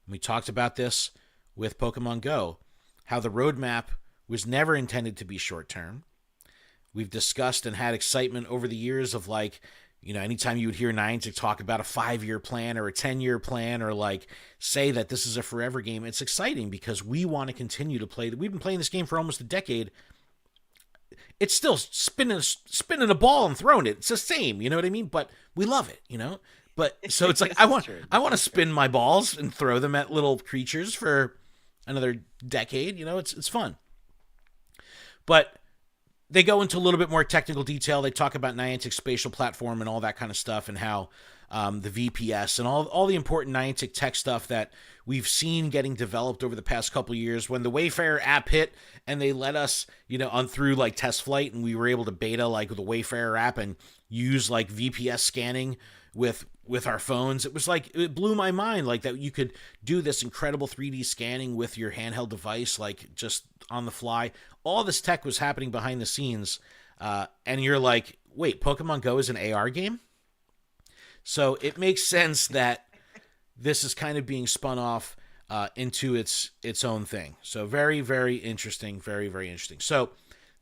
We talked about this with Pokemon Go, how the roadmap was never intended to be short-term. We've discussed and had excitement over the years of, like, you know, anytime you would hear Niantic talk about a 5-year plan or a 10-year plan, or like say that this is a forever game, it's exciting because we want to continue to play. We've been playing this game for almost a decade. It's still spinning a ball and throwing it. It's the same, you know what I mean? But we love it, you know? But so it's like I want to spin my balls and throw them at little creatures for another decade, you know? It's fun. But they go into a little bit more technical detail. They talk about Niantic's spatial platform and all that kind of stuff, and how the VPS and all the important Niantic tech stuff that we've seen getting developed over the past couple of years. When the Wayfarer app hit and they let us, you know, on through like test flight, and we were able to beta like the Wayfarer app and use like VPS scanning with our phones, it was like, it blew my mind, like that you could do this incredible 3D scanning with your handheld device, like just on the fly. All this tech was happening behind the scenes, and you're like, wait, Pokemon Go is an AR game? So it makes sense that this is kind of being spun off into its own thing. So very, very interesting, very, very interesting. So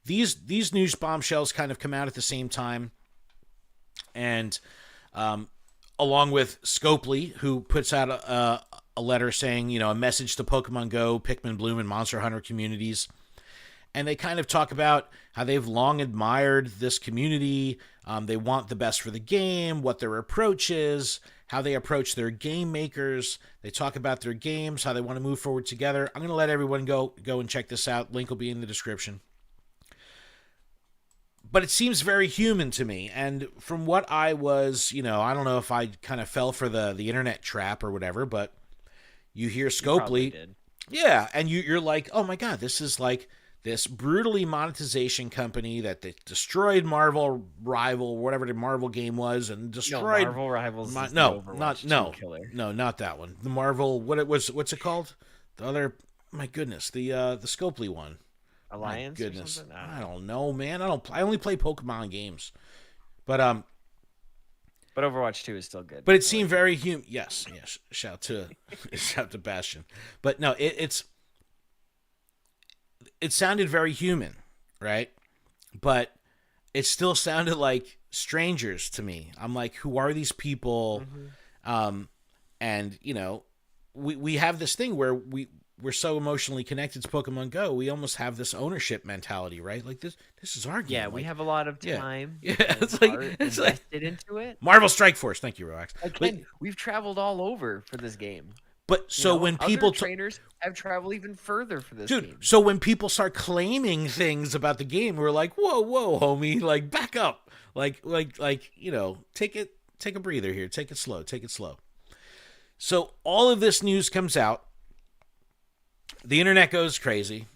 these news bombshells kind of come out at the same time, and along with Scopely, who puts out a letter saying, you know, a message to Pokemon Go, Pikmin Bloom, and Monster Hunter communities. And they kind of talk about how they've long admired this community. They want the best for the game, what their approach is, how they approach their game makers. They talk about their games, how they want to move forward together. I'm going to let everyone go and check this out. Link will be in the description. But it seems very human to me. And from what I was, you know, I don't know if I kind of fell for the internet trap or whatever, but you hear Scopely. Yeah, and you're like, oh my God, this is like this brutally monetization company that they destroyed Marvel Rival, whatever the Marvel game was, and destroyed Marvel Rivals. Not that one. The Marvel, what's it called? The other, my goodness, the Scopely one. Alliance. My goodness, or something? I don't know, man. I only play Pokemon games, but Overwatch 2 is still good. But it seemed very human. Yes. Shout to Bastion. But no, it sounded very human, right? But it still sounded like strangers to me. I'm like, who are these people? Mm-hmm. And you know, we have this thing where we're so emotionally connected to Pokemon Go, we almost have this ownership mentality, right? Like this is our game. Yeah, we have a lot of time. Yeah, it's like invested into it. Marvel Strike Force, thank you, Roax. Again, we've traveled all over for this game. But so when people trainers have traveled even further for this game. So when people start claiming things about the game, we're like, whoa, homie, like back up, like you know, take a breather here, take it slow. So all of this news comes out. The internet goes crazy.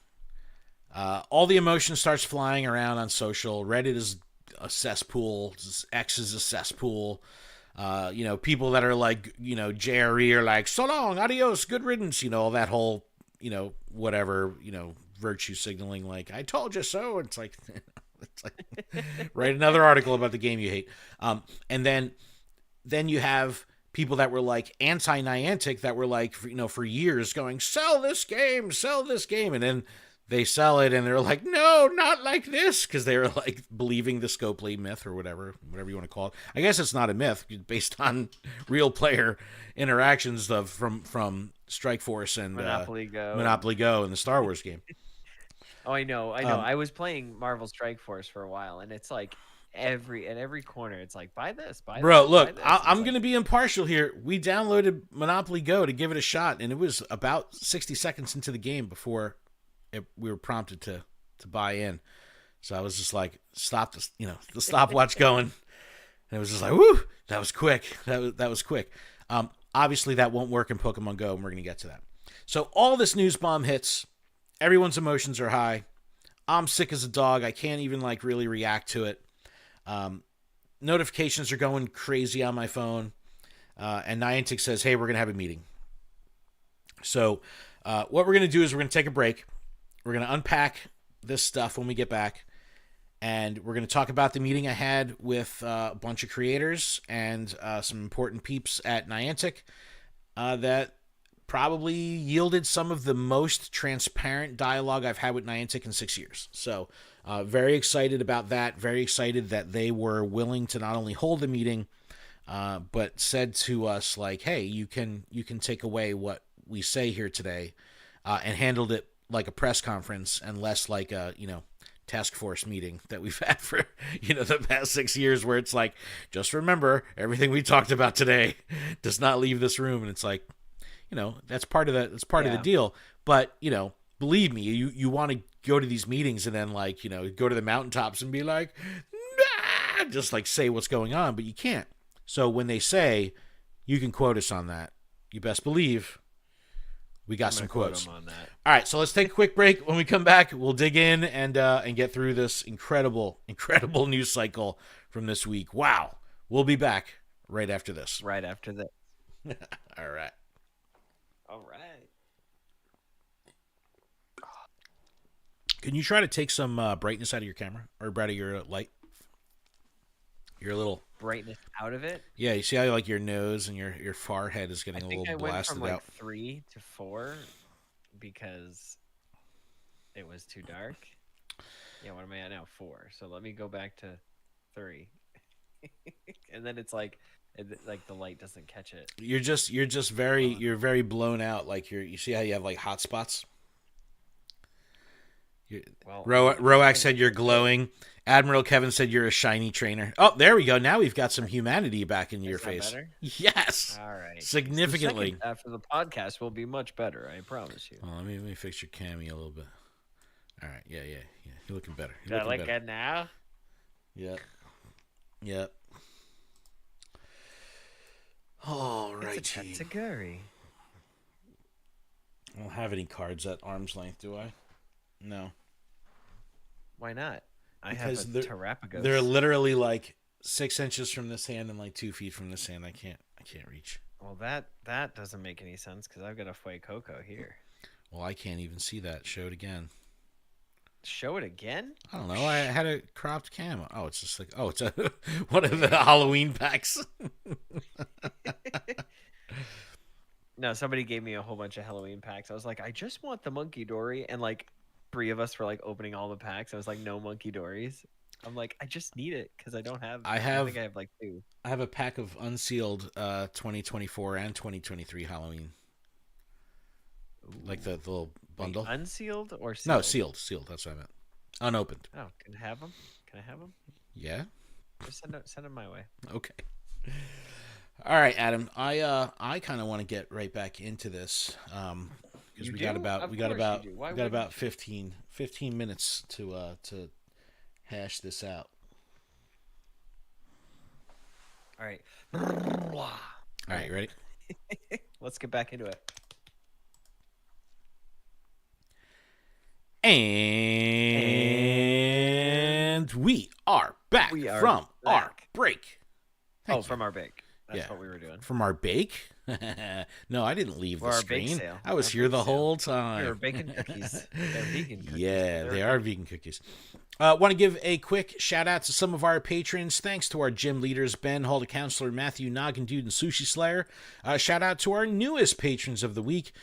All the emotion starts flying around on social. Reddit is a cesspool. X is a cesspool. You know, people that are like, you know, JRE are like, so long, adios, good riddance. You know, all that whole, you know, whatever, you know, virtue signaling, like, I told you so. It's like write another article about the game you hate. And then you have people that were like anti-Niantic that were like, you know, for years going, sell this game. And then they sell it and they're like, no, not like this. Cause they were like believing the Scopely myth or whatever you want to call it. I guess it's not a myth based on real player interactions from Strike Force and Monopoly Go and the Star Wars game. Oh, I know. I was playing Marvel Strike Force for a while and it's like, every corner it's like, buy this, bro, this, look, buy this. I'm gonna be impartial here. We downloaded Monopoly Go to give it a shot, and it was about 60 seconds into the game before we were prompted to buy in. So I was just like, stop this, the stopwatch going. And it was just like, whoo, that was quick. That was quick. Obviously, that won't work in Pokemon Go, and we're going to get to that. So all this news bomb hits. Everyone's emotions are high. I'm sick as a dog. I can't even really react to it. Notifications are going crazy on my phone. And Niantic says, hey, we're going to have a meeting. So what we're going to do is we're going to take a break. We're going to unpack this stuff when we get back. And we're going to talk about the meeting I had with a bunch of creators and some important peeps at Niantic that probably yielded some of the most transparent dialogue I've had with Niantic in 6 years. So very excited about that. Very excited that they were willing to not only hold the meeting, but said to us hey, you can take away what we say here today, and handled it like a press conference and less like a, task force meeting that we've had for, the past 6 years, where it's like, just remember everything we talked about today does not leave this room. And it's like, that's part of that. That's part of the deal. But, believe me, you want to go to these meetings and then go to the mountaintops and be like, nah, just say what's going on, but you can't. So when they say you can quote us on that, you best believe we got some quotes on that. All right, so let's take a quick break. When we come back, we'll dig in and get through this incredible news cycle from this week. Wow. We'll be back right after this. Right after this. All right. All right. Can you try to take some brightness out of your camera or out of your light? Your little brightness out of it. Yeah, you see how your nose and your forehead is getting a little blasted I went out. from 3 to 4 because it was too dark. Yeah, what am I at now? 4. So let me go back to 3, and then it's like the light doesn't catch it. You're just very blown out. You see how you have hot spots. Well, Roax said you're glowing. Admiral Kevin said you're a shiny trainer. Oh, there we go. Now we've got some humanity back in your face. Better? Yes. All right. Significantly. After the podcast will be much better, I promise you. Oh, let me fix your cami a little bit. All right. Yeah. You're looking better. Do I look good now? Yep. All right. It's a Tatsuguri. I don't have any cards at arm's length, do I? No. Why not? Because I have a Terrapagos. They're literally 6 inches from this hand and 2 feet from this hand. I can't reach. Well, that doesn't make any sense because I've got a Fuecoco here. Well, I can't even see that. Show it again. Show it again? I don't know. I had a cropped camo. Oh, it's just it's a one of the Halloween packs. No, somebody gave me a whole bunch of Halloween packs. I was like, I just want the Monkey Dory, and 3 of us were opening all the packs. I was like, no Monkey Dories. I'm like, I just need it because I don't have. I think I have 2. I have a pack of unsealed 2024 and 2023 Halloween. The little bundle. Wait, unsealed or sealed? No, sealed. That's what I meant. Unopened. Oh, can I have them? Yeah. Just send them my way. Okay. All right, Adam. I kind of want to get right back into this because we got about 15 minutes to hash this out. All right. All right, you ready? Let's get back into it. And we are back from our break. From our break. That's what we were doing. From our bake? No, I didn't leave the screen. I was here the whole time. We were baking cookies. They're vegan cookies. Yeah, they are vegan cookies. Want to give a quick shout out to some of our patrons. Thanks to our gym leaders, Ben, Halda Counselor, Matthew, Noggin Dude, and Sushi Slayer. Shout out to our newest patrons of the week.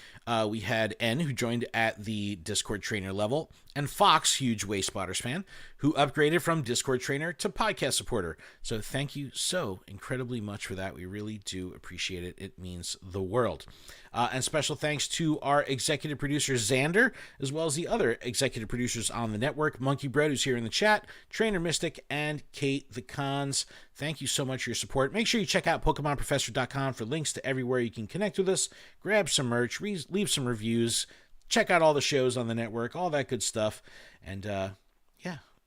We had N, who joined at the Discord trainer level, and Fox, huge Waste Spotters fan, who upgraded from Discord trainer to podcast supporter. So thank you so incredibly much for that. We really do appreciate it. It means the world. And special thanks to our executive producer, Xander, as well as the other executive producers on the network, Monkey Bread, who's here in the chat, Trainer Mystic, and Kate the Cons. Thank you so much for your support. Make sure you check out PokemonProfessor.com for links to everywhere you can connect with us, grab some merch, leave some reviews, check out all the shows on the network, all that good stuff. And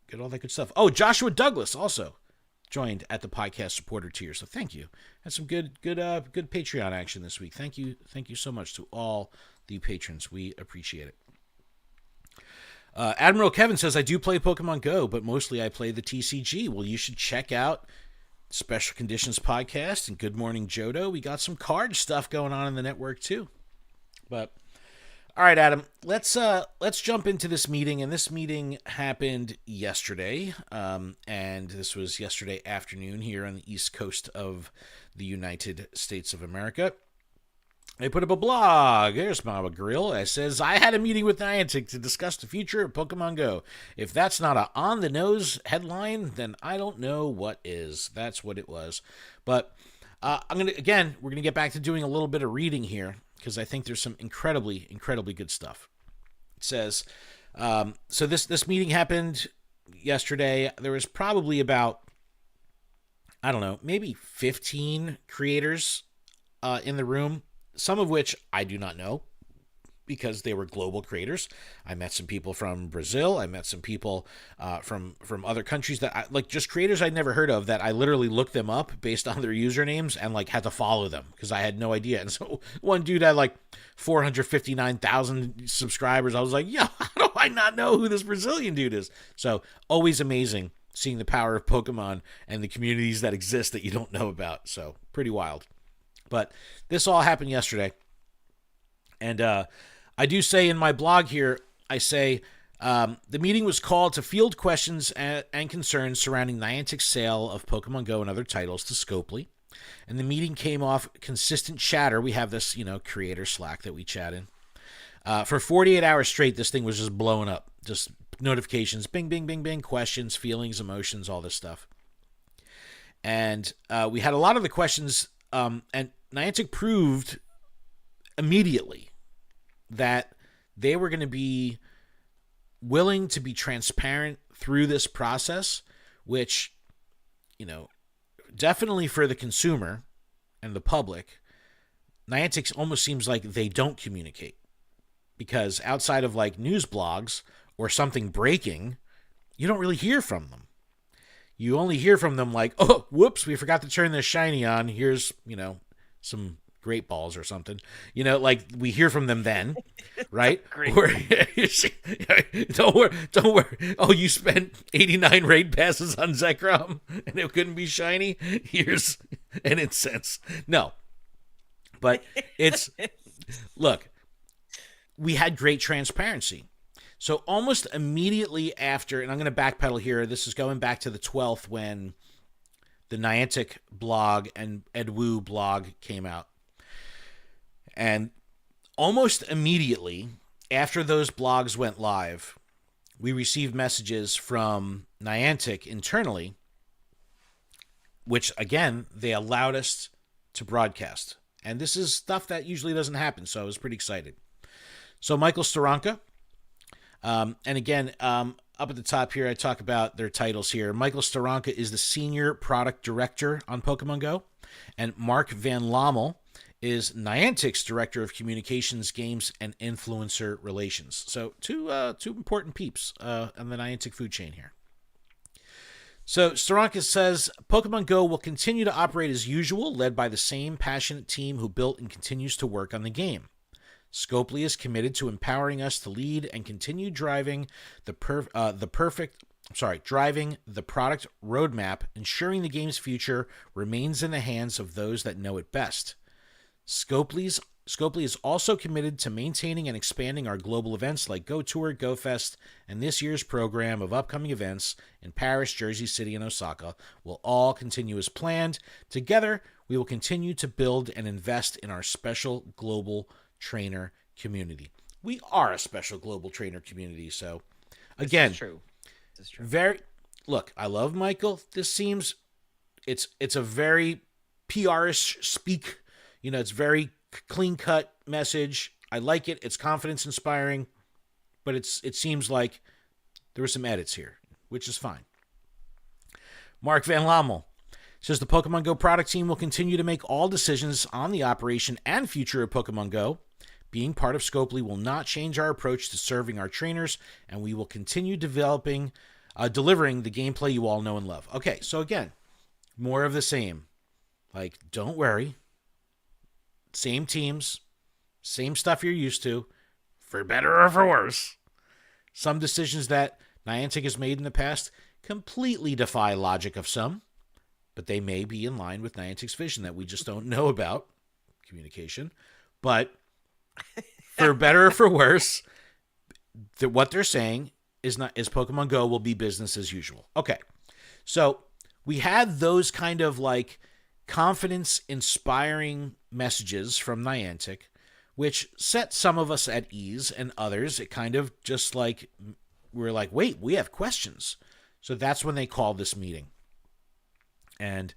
Get all that good stuff. Oh, Joshua Douglas also joined at the podcast supporter tier. So thank you. Had some good Patreon action this week. Thank you so much to all the patrons. We appreciate it. Admiral Kevin says, I do play Pokemon Go, but mostly I play the TCG. Well, you should check out Special Conditions Podcast and Good Morning Johto. We got some card stuff going on in the network too. But all right, Adam, let's jump into this meeting. And this meeting happened yesterday, and this was yesterday afternoon here on the East Coast of the United States of America. I put up a blog. There's Mama Grill. It says, I had a meeting with Niantic to discuss the future of Pokemon Go. If that's not a on-the-nose headline, then I don't know what is. That's what it was. But we're going to get back to doing a little bit of reading here, because I think there's some incredibly, incredibly good stuff. It says, so this meeting happened yesterday. There was probably about, I don't know, maybe 15 creators in the room, some of which I do not know because they were global creators. I met some people from Brazil. I met some people from other countries that just creators I'd never heard of, that I literally looked them up based on their usernames and had to follow them because I had no idea. And so one dude had 459,000 subscribers. I was like, yeah, how do I not know who this Brazilian dude is? So always amazing seeing the power of Pokemon and the communities that exist that you don't know about. So pretty wild. But this all happened yesterday. And I do say in my blog here, I say the meeting was called to field questions and concerns surrounding Niantic's sale of Pokemon Go and other titles to Scopely. And the meeting came off consistent chatter. We have this, creator Slack that we chat in. For 48 hours straight, this thing was just blowing up. Just notifications, bing, bing, bing, bing, questions, feelings, emotions, all this stuff. And we had a lot of the questions, and Niantic proved immediately that they were going to be willing to be transparent through this process, which, definitely for the consumer and the public, Niantic almost seems like they don't communicate, because outside of news blogs or something breaking, you don't really hear from them. You only hear from them oh, whoops, we forgot to turn this shiny on. Here's, some great balls or something. We hear from them then, right? Or, don't worry. Oh, you spent 89 raid passes on Zekrom and it couldn't be shiny? Here's an incense. No. But look, we had great transparency. So almost immediately after, and I'm going to backpedal here, this is going back to the 12th when the Niantic blog and EdWoo blog came out. And almost immediately after those blogs went live, we received messages from Niantic internally, which, again, they allowed us to broadcast. And this is stuff that usually doesn't happen, so I was pretty excited. So Michael Steranka, and again, up at the top here, I talk about their titles here. Michael Steranka is the Senior Product Director on Pokemon Go, and Mark Van Lommel is Niantic's Director of Communications, Games, and Influencer Relations. So two important peeps on the Niantic food chain here. So Steranka says, Pokemon Go will continue to operate as usual, led by the same passionate team who built and continues to work on the game. Scopely is committed to empowering us to lead and continue driving driving the product roadmap, ensuring the game's future remains in the hands of those that know it best. Scopely is also committed to maintaining and expanding our global events like Go Tour, Go Fest, and this year's program of upcoming events in Paris, Jersey City, and Osaka will all continue as planned. Together, we will continue to build and invest in our special global trainer community. We are a special global trainer community, so again, this is true. Look, I love Michael. This seems it's a very PR-ish speak. It's very clean-cut message. I like it. It's confidence-inspiring, but it seems like there were some edits here, which is fine. Mark Van Lommel says the Pokemon Go product team will continue to make all decisions on the operation and future of Pokemon Go. Being part of Scopely will not change our approach to serving our trainers, and we will continue developing delivering the gameplay you all know and love. Okay, so again, more of the same. Like, don't worry. Same teams, same stuff you're used to, for better or for worse. Some decisions that Niantic has made in the past completely defy logic of some, but they may be in line with Niantic's vision that we just don't know about. Communication. But for better or for worse, what they're saying is Pokemon Go will be business as usual. Okay. So we had those kind of like confidence inspiring messages from Niantic, which set some of us at ease, and others it kind of just like we're like, wait, we have questions. So that's when they called this meeting. And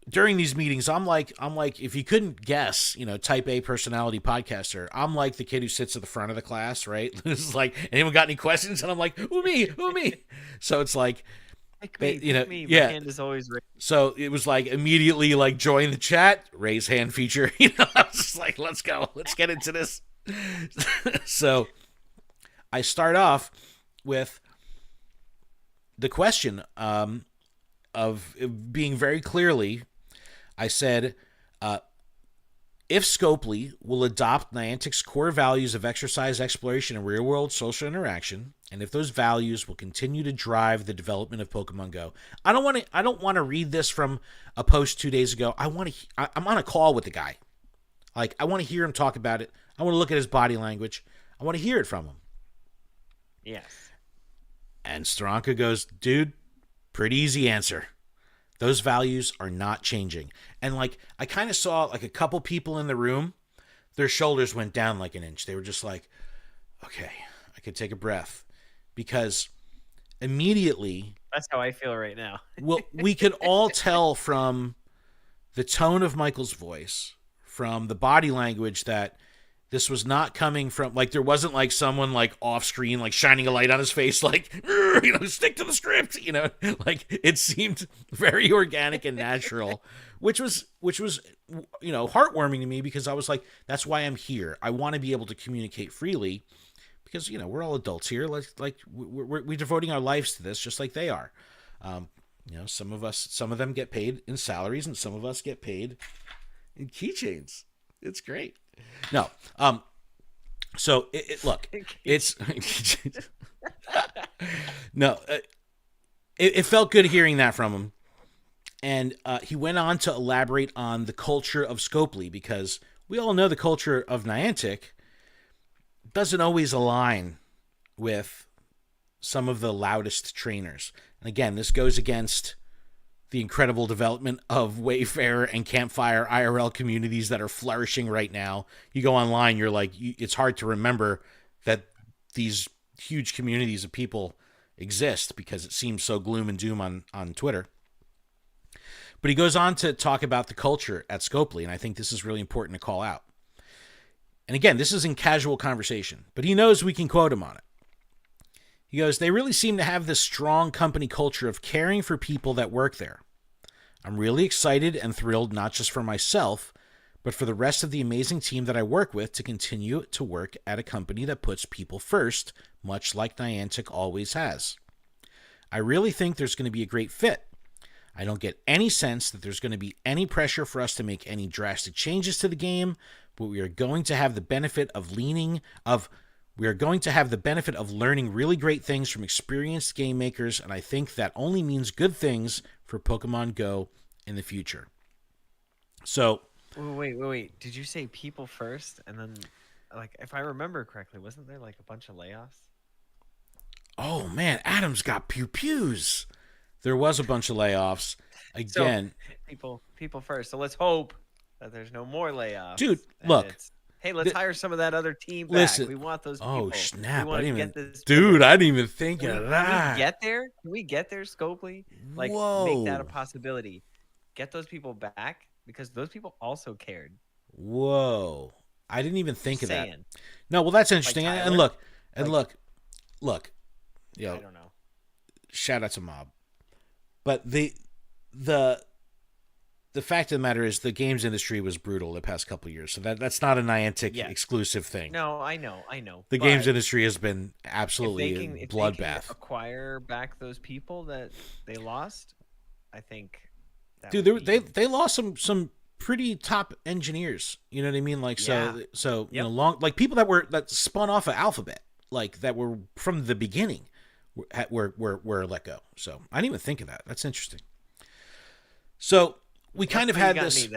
during these meetings, I'm like, if you couldn't guess, type A personality podcaster, I'm like the kid who sits at the front of the class, right? It's like, anyone got any questions? And I'm like, who me? So it's like, me. My hand is always raised. So it was like immediately like join the chat, raise hand feature. I was just like, let's go, let's get into this. So I start off with the question of being very clearly, I said, if Scopely will adopt Niantic's core values of exercise, exploration, and real-world social interaction, and if those values will continue to drive the development of Pokemon Go. I don't want to read this from a post 2 days ago. I'm on a call with the guy. Like, I want to hear him talk about it. I want to look at his body language. I want to hear it from him. Yes. And Steranka goes, dude, pretty easy answer. Those values are not changing. And like, I kind of saw like a couple people in the room, their shoulders went down like an inch. They were just like, okay, I could take a breath. Because immediately... That's how I feel right now. Well, we could all tell from the tone of Michael's voice, from the body language, that this was not coming from, like, there wasn't like someone like off screen, like shining a light on his face, like, stick to the script, like it seemed very organic and natural, which was, heartwarming to me, because I was like, that's why I'm here. I want to be able to communicate freely, because, we're all adults here. We're devoting our lives to this just like they are. Some of them get paid in salaries, and some of us get paid in keychains. It's great. No. So look, it's no. It felt good hearing that from him, and he went on to elaborate on the culture of Scopely, because we all know the culture of Niantic doesn't always align with some of the loudest trainers. And again, this goes against the incredible development of Wayfarer and Campfire IRL communities that are flourishing right now. You go online, you're like, it's hard to remember that these huge communities of people exist, because it seems so gloom and doom on Twitter. But he goes on to talk about the culture at Scopely, and I think this is really important to call out. And again, this is in casual conversation, but he knows we can quote him on it. He goes, they really seem to have this strong company culture of caring for people that work there. I'm really excited and thrilled, not just for myself, but for the rest of the amazing team that I work with, to continue to work at a company that puts people first, much like Niantic always has. I really think there's going to be a great fit. I don't get any sense that there's going to be any pressure for us to make any drastic changes to the game, but we are going to have the benefit of learning really great things from experienced game makers, and I think that only means good things for Pokemon Go in the future. So... Wait. Did you say people first? And then, like, if I remember correctly, wasn't there, like, a bunch of layoffs? Oh, man, Adam's got pew-pews. There was a bunch of layoffs. Again... So, people first. So let's hope that there's no more layoffs. Dude, look... Hey, let's hire some of that other team back. Listen, we want those people. Oh, snap. I didn't even think of that. Can we get there? Can we get there, Scopely? Like, make that a possibility. Get those people back, because those people also cared. Whoa. I didn't even think of that. No, well, that's interesting. Like and look. I don't know. Shout out to Mob. But the the fact of the matter is the games industry was brutal the past couple of years. So that's not a Niantic exclusive thing. No, I know. The games industry has been absolutely if they can bloodbath. acquire back those people that they lost, I think. Dude, they lost some pretty top engineers. You know what I mean? Like so you know, like people that spun off of Alphabet, like that were from the beginning, were let go. So I didn't even think of that. That's interesting. So we kind of had this.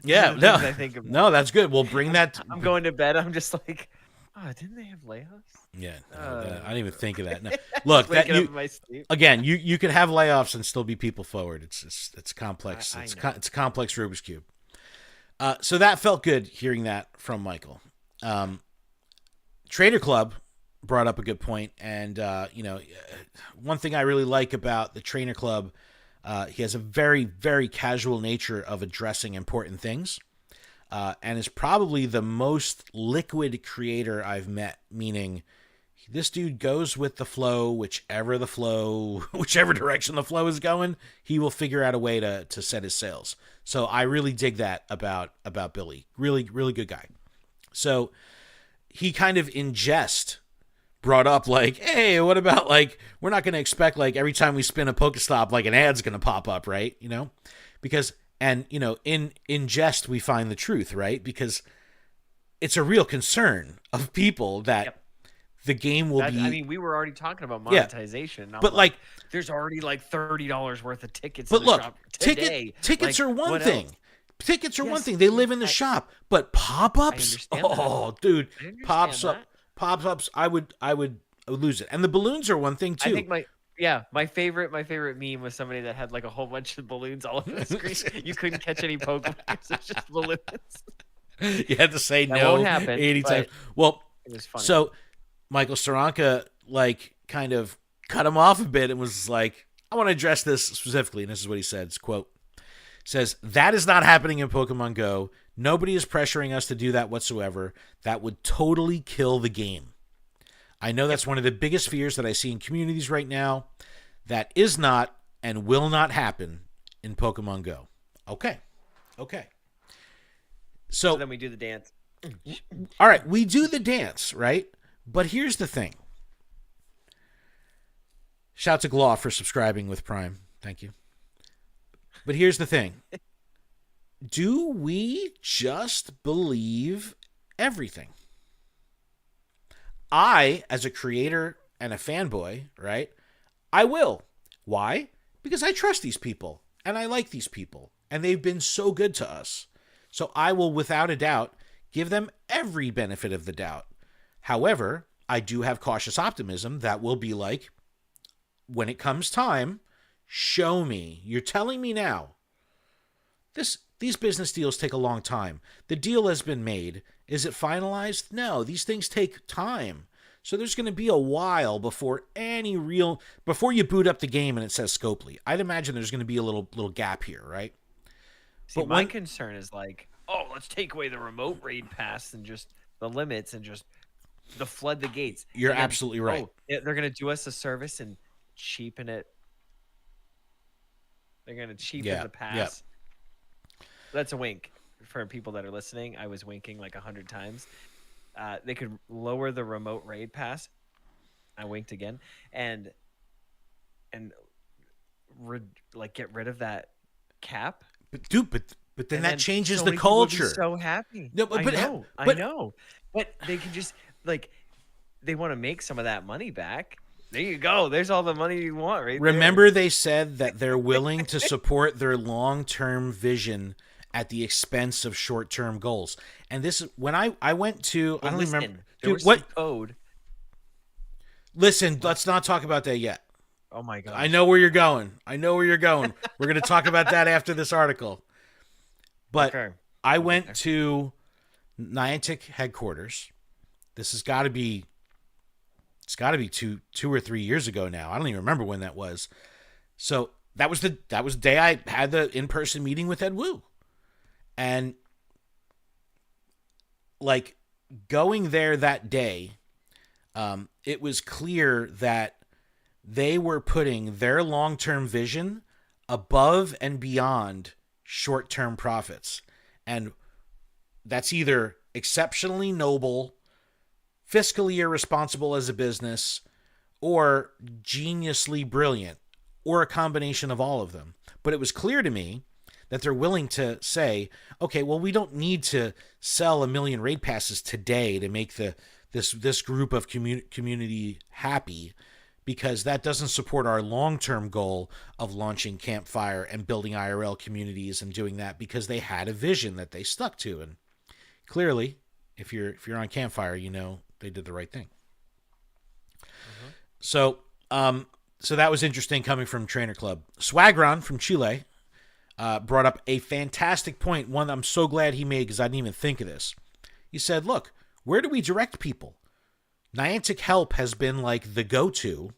No, that's good. We'll bring that. I'm going to bed. I'm just like, oh, didn't they have layoffs? Yeah, no, I didn't even think of that. No. Look, that you could have layoffs and still be people forward. It's complex. It's a complex Rubik's cube. So that felt good hearing that from Michael. Trader Club brought up a good point, and you know, one thing I really like about the Trainer Club. He has a very, very casual nature of addressing important things, and is probably the most liquid creator I've met, meaning this dude goes with the flow, whichever direction the flow is going, he will figure out a way to set his sails. So I really dig that about Billy. Really, really good guy. So he kind of in jest brought up like, hey, what about like, we're not going to expect like every time we spin a Pokestop, like an ad's going to pop up, right? You know, because, and you know, in jest, we find the truth, right? Because it's a real concern of people that the game will be. I mean, we were already talking about monetization. But like, there's already like $30 worth of tickets. But in the look, shop today. Tickets are one thing. Tickets are one thing. They live in the shop, but pop-ups, dude, pop-ups, I would lose it. And the balloons are one thing too. I think my favorite meme was somebody that had like a whole bunch of balloons all over the screen. You couldn't catch any Pokemon. It's just balloons. You had to say that no won't happen, 80 times. Well, it was funny. So Michael Steranka like kind of cut him off a bit and was like, I want to address this specifically. And this is what he said. It's quote, says, that is not happening in Pokemon Go. Nobody is pressuring us to do that whatsoever. That would totally kill the game. I know that's one of the biggest fears that I see in communities right now. That is not and will not happen in Pokemon Go. Okay. So then we do the dance. All right, we do the dance, right? But here's the thing. Shout to Glaw for subscribing with Prime. Thank you. But here's the thing. Do we just believe everything? I, as a creator and a fanboy, right, I will. Why? Because I trust these people, and I like these people, and they've been so good to us. So I will, without a doubt, give them every benefit of the doubt. However, I do have cautious optimism that will be like, when it comes time, show me. You're telling me now. These business deals take a long time. The deal has been made. Is it finalized? No, these things take time. So there's going to be a while before before you boot up the game and it says Scopely. I'd imagine there's going to be a little gap here, right? See, but my concern is like, let's take away the remote raid pass and just the limits and just flood the gates. You're absolutely right. They're going to do us a service and cheapen it. They're going to cheapen the pass. Yeah. That's a wink for people that are listening. I was winking like 100 times. They could lower the remote raid pass. I winked again, and get rid of that cap. But dude, but then that changes the culture. Would be so happy. No, I know. But they can just they want to make some of that money back. There you go. There's all the money you want, right? Remember, they said that they're willing to support their long-term vision at the expense of short-term goals. And this is when I went to. I don't remember. Dude, what code? Listen, let's not talk about that yet. Oh my god! I know where you're going. We're going to talk about that after this article. But I went to Niantic headquarters. This has got to be. It's got to be two or 3 years ago now. I don't even remember when that was. So that was the day I had the in-person meeting with Ed Wu. And like going there that day, it was clear that they were putting their long-term vision above and beyond short-term profits. And that's either exceptionally noble, fiscally irresponsible as a business, or geniusly brilliant, or a combination of all of them. But it was clear to me that they're willing to say, okay, well, we don't need to sell 1 million raid passes today to make this group of community happy, because that doesn't support our long-term goal of launching Campfire and building IRL communities and doing that, because they had a vision that they stuck to. And clearly, if you're on Campfire, you know they did the right thing. Mm-hmm. So that was interesting coming from Trainer Club. Swagron from Chile brought up a fantastic point, one I'm so glad he made because I didn't even think of this. He said, look, where do we direct people? Niantic Help has been like the go-to.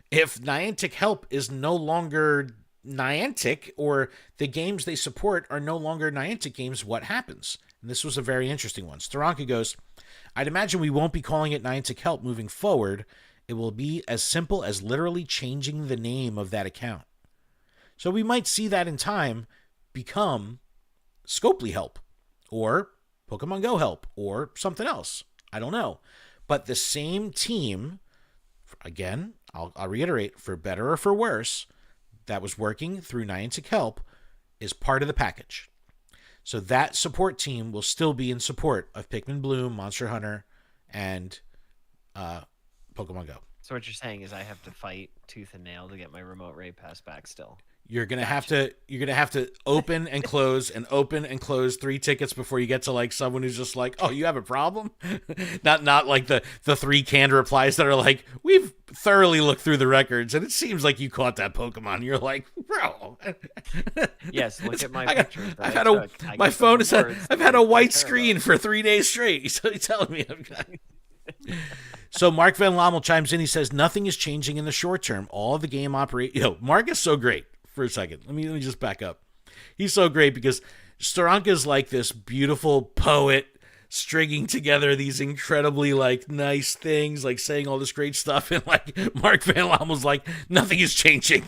If Niantic Help is no longer Niantic, or the games they support are no longer Niantic games, what happens? And this was a very interesting one. Steranka goes, I'd imagine we won't be calling it Niantic Help moving forward. It will be as simple as literally changing the name of that account. So we might see that in time become Scopely Help, or Pokemon Go Help, or something else. I don't know. But the same team, again, I'll reiterate, for better or for worse, that was working through Niantic Help is part of the package. So that support team will still be in support of Pikmin Bloom, Monster Hunter, and Pokemon Go. So what you're saying is I have to fight tooth and nail to get my remote raid pass back still. You're gonna have to open and close and open and close 3 tickets before you get to like someone who's just like, oh, you have a problem? not like the 3 canned replies that are like, we've thoroughly looked through the records and it seems like you caught that Pokemon. You're like, bro. Yes, look at my pictures. I've had a white screen for 3 days straight. So you're telling me I've got. So Mark Van Lommel chimes in. He says nothing is changing in the short term. All the game operate. Mark is so great. For a second, let me just back up. He's so great because Steranka is like this beautiful poet stringing together these incredibly like nice things, like saying all this great stuff, and like Mark Van Lommel's like, nothing is changing.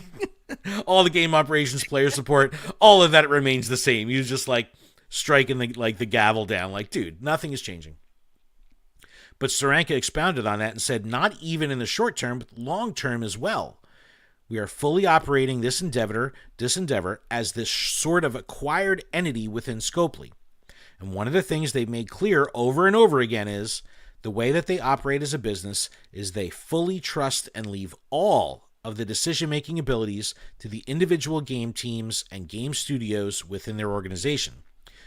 All the game operations, player support, all of that remains the same. He was just like striking the gavel down, like, dude, nothing is changing. But Steranka expounded on that and said, not even in the short term, but long term as well. We are fully operating this endeavor as this sort of acquired entity within Scopely. And one of the things they've made clear over and over again is the way that they operate as a business is they fully trust and leave all of the decision-making abilities to the individual game teams and game studios within their organization.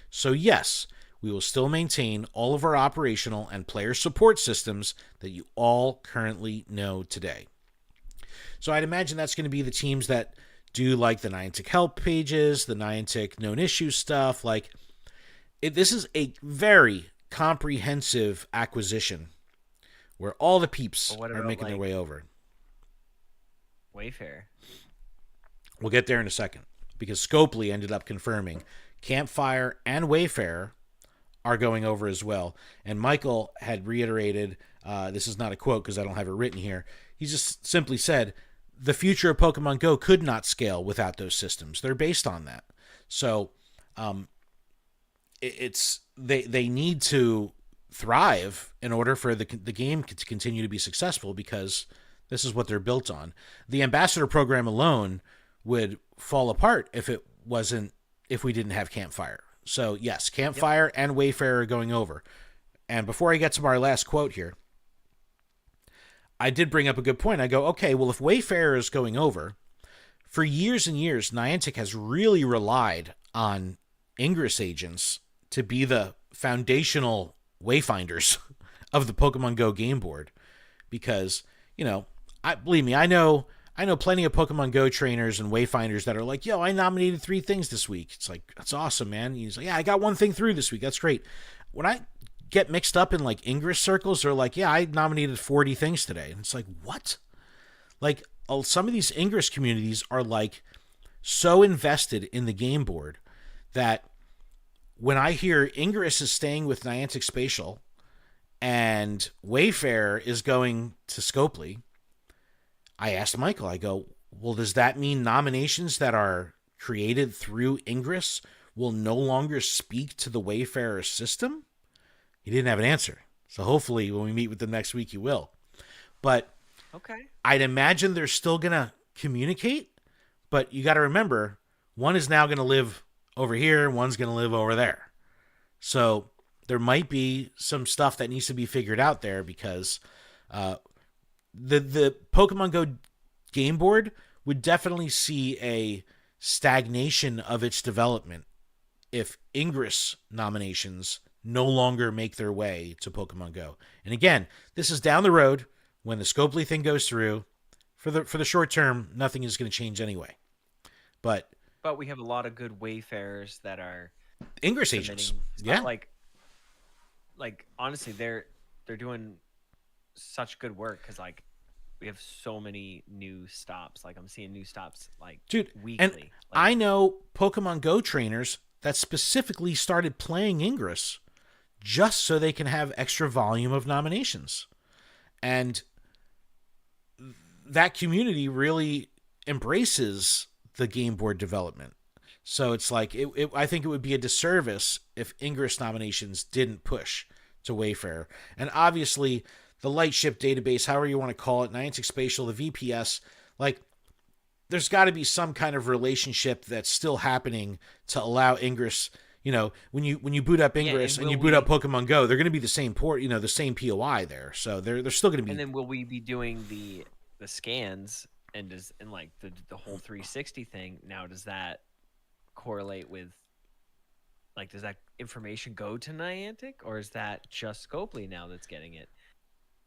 So yes, we will still maintain all of our operational and player support systems that you all currently know today. So I'd imagine that's going to be the teams that do like the Niantic Help pages, the Niantic known issue stuff. Like, this is a very comprehensive acquisition where all the peeps are making their way over. Wayfair. We'll get there in a second because Scopely ended up confirming Campfire and Wayfair are going over as well. And Michael had reiterated, this is not a quote because I don't have it written here. He just simply said, the future of Pokemon Go could not scale without those systems. They're based on that. So they need to thrive in order for the game to continue to be successful because this is what they're built on. The ambassador program alone would fall apart if we didn't have Campfire. So yes, Campfire and Wayfair are going over. And before I get to our last quote here, I did bring up a good point. I go, okay, well, if Wayfair is going over, for years and years, Niantic has really relied on Ingress agents to be the foundational wayfinders of the Pokemon Go game board. Because, believe me, I know plenty of Pokemon Go trainers and wayfinders that are like, yo, I nominated 3 things this week. It's like, that's awesome, man. He's like, yeah, I got 1 thing through this week. That's great. When I get mixed up in like Ingress circles, they're like, yeah, I nominated 40 things today. And it's like, what? Like, some of these Ingress communities are like so invested in the game board that when I hear Ingress is staying with Niantic Spatial and Wayfair is going to Scopely, I asked Michael, I go, well, does that mean nominations that are created through Ingress will no longer speak to the Wayfarer system? He didn't have an answer. So hopefully when we meet with them next week, he will. But Okay. I'd imagine they're still going to communicate, but you got to remember, one is now going to live over here, one's going to live over there. So there might be some stuff that needs to be figured out there, because the Pokemon Go game board would definitely see a stagnation of its development if Ingress nominations no longer make their way to Pokemon Go. And again, this is down the road when the Scopely thing goes through. For the short term, nothing is going to change anyway. But we have a lot of good Wayfarers that are Ingress agents, yeah, like honestly, they're doing such good work, because like we have so many new stops. Like I'm seeing new stops like dude, weekly. and like, I know Pokemon Go trainers that specifically started playing Ingress just so they can have extra volume of nominations, and that community really embraces the game board development. So it's like, I think it would be a disservice if Ingress nominations didn't push to Wayfarer. And obviously, the Lightship database, however you want to call it, Niantic Spatial, the VPS, like, there's got to be some kind of relationship that's still happening to allow Ingress. You know, when you boot up Ingress and you boot up Pokemon Go, they're going to be the same port, the same POI there. So they're still going to be. And then will we be doing the scans and like the whole 360 thing? Now, does that correlate with, like, does that information go to Niantic, or is that just Scopely now that's getting it?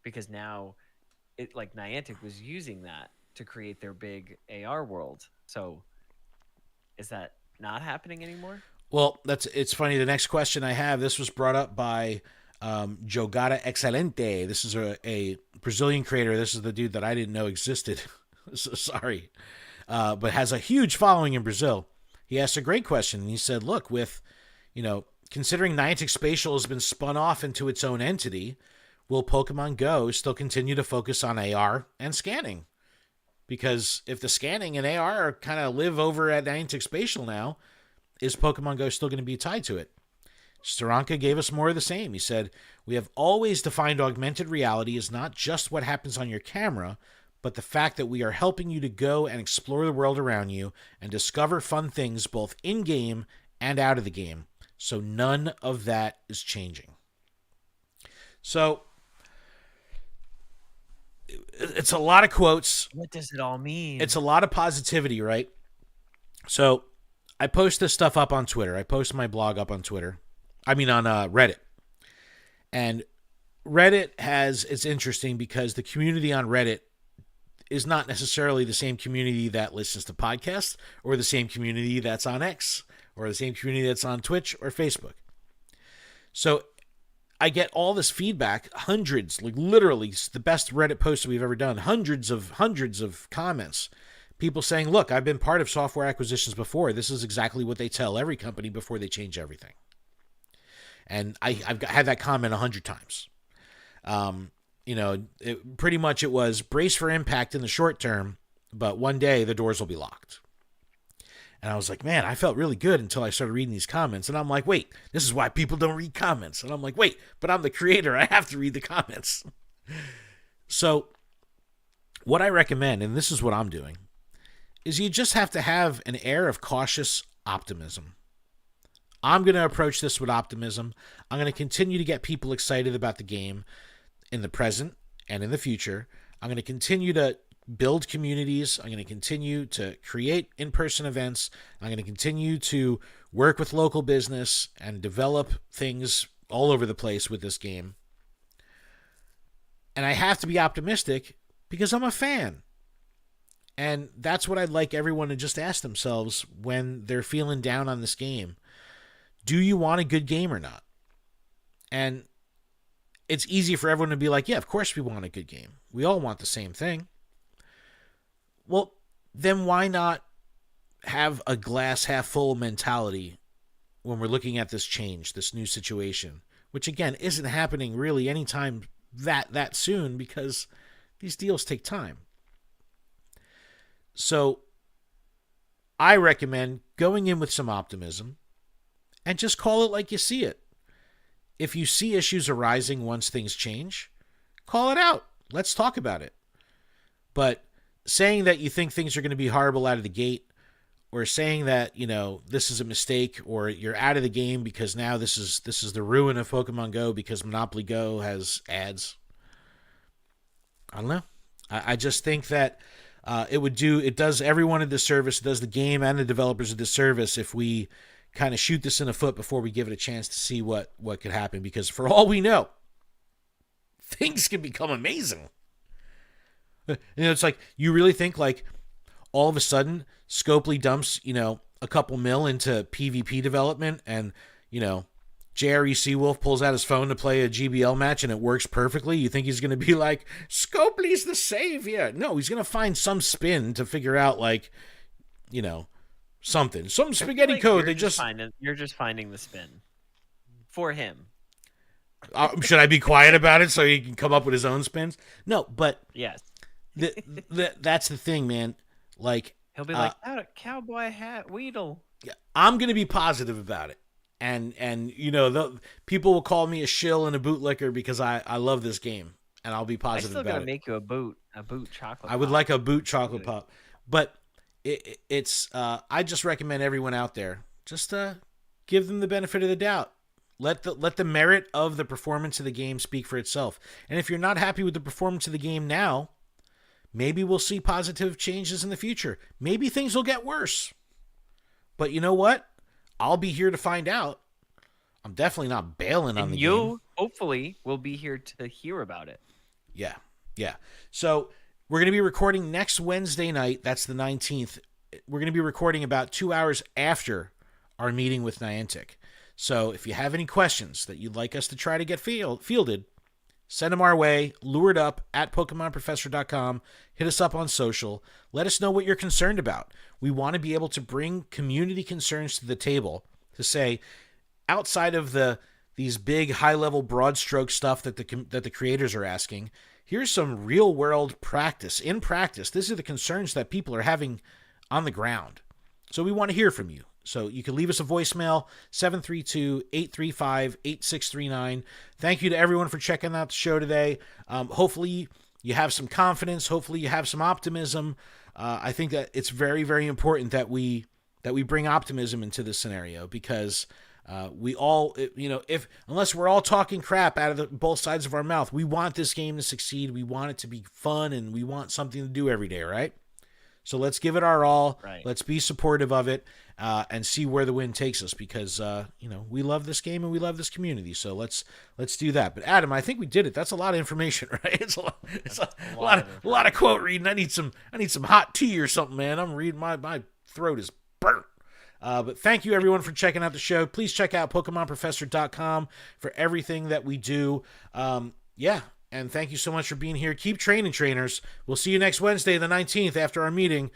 Because now it, like, Niantic was using that to create their big AR world. So is that not happening anymore? Well, it's funny. The next question I have, this was brought up by Jogada Excelente. This is a Brazilian creator. This is the dude that I didn't know existed. So sorry. But has a huge following in Brazil. He asked a great question. And he said, look, with, considering Niantic Spatial has been spun off into its own entity, will Pokemon Go still continue to focus on AR and scanning? Because if the scanning and AR kind of live over at Niantic Spatial now, is Pokemon Go still going to be tied to it? Steranka gave us more of the same. He said, we have always defined augmented reality as not just what happens on your camera, but the fact that we are helping you to go and explore the world around you and discover fun things both in-game and out of the game. So none of that is changing. So it's a lot of quotes. What does it all mean? It's a lot of positivity, right? So I post this stuff up on Twitter. I post my blog up on Twitter. I mean on Reddit. And Reddit it's interesting because the community on Reddit is not necessarily the same community that listens to podcasts, or the same community that's on X, or the same community that's on Twitch or Facebook. So I get all this feedback, hundreds, like literally the best Reddit posts we've ever done, hundreds of comments. People saying, look, I've been part of software acquisitions before. This is exactly what they tell every company before they change everything. And I've had that comment 100 times. Pretty much it was brace for impact in the short term, but one day the doors will be locked. And I was like, man, I felt really good until I started reading these comments. And I'm like, wait, this is why people don't read comments. And I'm like, wait, but I'm the creator. I have to read the comments. So what I recommend, and this is what I'm doing, is you just have to have an air of cautious optimism. I'm going to approach this with optimism. I'm going to continue to get people excited about the game in the present and in the future. I'm going to continue to build communities. I'm going to continue to create in-person events. I'm going to continue to work with local business and develop things all over the place with this game. And I have to be optimistic because I'm a fan. And that's what I'd like everyone to just ask themselves when they're feeling down on this game. Do you want a good game or not? And it's easy for everyone to be like, yeah, of course we want a good game. We all want the same thing. Well, then why not have a glass half full mentality when we're looking at this change, this new situation, which again isn't happening really anytime that soon because these deals take time. So I recommend going in with some optimism and just call it like you see it. If you see issues arising once things change, call it out. Let's talk about it. But saying that you think things are going to be horrible out of the gate, or saying that, this is a mistake, or you're out of the game because now this is the ruin of Pokemon Go because Monopoly Go has ads. I don't know. I just think that it does everyone a disservice. It does the game and the developers a disservice if we kind of shoot this in the foot before we give it a chance to see what could happen. Because for all we know, things can become amazing. It's like, you really think like all of a sudden Scopely dumps, a couple mil into PvP development, and, J.R.E. Seawolf pulls out his phone to play a GBL match and it works perfectly? You think he's going to be like, Scopely's the savior? No, he's going to find some spin to figure out, like, something. Some spaghetti like code. You're just finding the spin for him. Should I be quiet about it so he can come up with his own spins? No, but yes, that's the thing, man. Like, he'll be like, cowboy hat, Weedle. I'm going to be positive about it. And people will call me a shill and a bootlicker because I love this game, and I'll be positive about it. I still gotta make you a boot chocolate. I would like a boot chocolate pop, but it's I just recommend everyone out there just give them the benefit of the doubt. Let the merit of the performance of the game speak for itself. And if you're not happy with the performance of the game now, maybe we'll see positive changes in the future. Maybe things will get worse. But you know what? I'll be here to find out. I'm definitely not bailing on the game. You, hopefully, will be here to hear about it. Yeah. So we're going to be recording next Wednesday night. That's the 19th. We're going to be recording about 2 hours after our meeting with Niantic. So if you have any questions that you'd like us to try to get fielded, send them our way. Lured up at PokemonProfessor.com. Hit us up on social. Let us know what you're concerned about. We want to be able to bring community concerns to the table to say, outside of these big, high-level, broad-stroke stuff that the creators are asking, here's some real-world practice. In practice, these are the concerns that people are having on the ground. So we want to hear from you. So you can leave us a voicemail, 732-835-8639. Thank you to everyone for checking out the show today. Hopefully you have some confidence. Hopefully you have some optimism. I think that it's very, very important that we bring optimism into this scenario, because we all, unless we're all talking crap out of both sides of our mouth, we want this game to succeed. We want it to be fun, and we want something to do every day, right? So let's give it our all. Right. Let's be supportive of it and see where the wind takes us, because we love this game and we love this community. So let's do that. But Adam, I think we did it. That's a lot of information, right? It's a lot of quote reading. I need some hot tea or something, man. I'm reading, my throat is burnt. But thank you everyone for checking out the show. Please check out PokemonProfessor.com for everything that we do. And thank you so much for being here. Keep training, trainers. We'll see you next Wednesday, the 19th, after our meeting.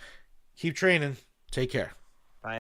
Keep training. Take care.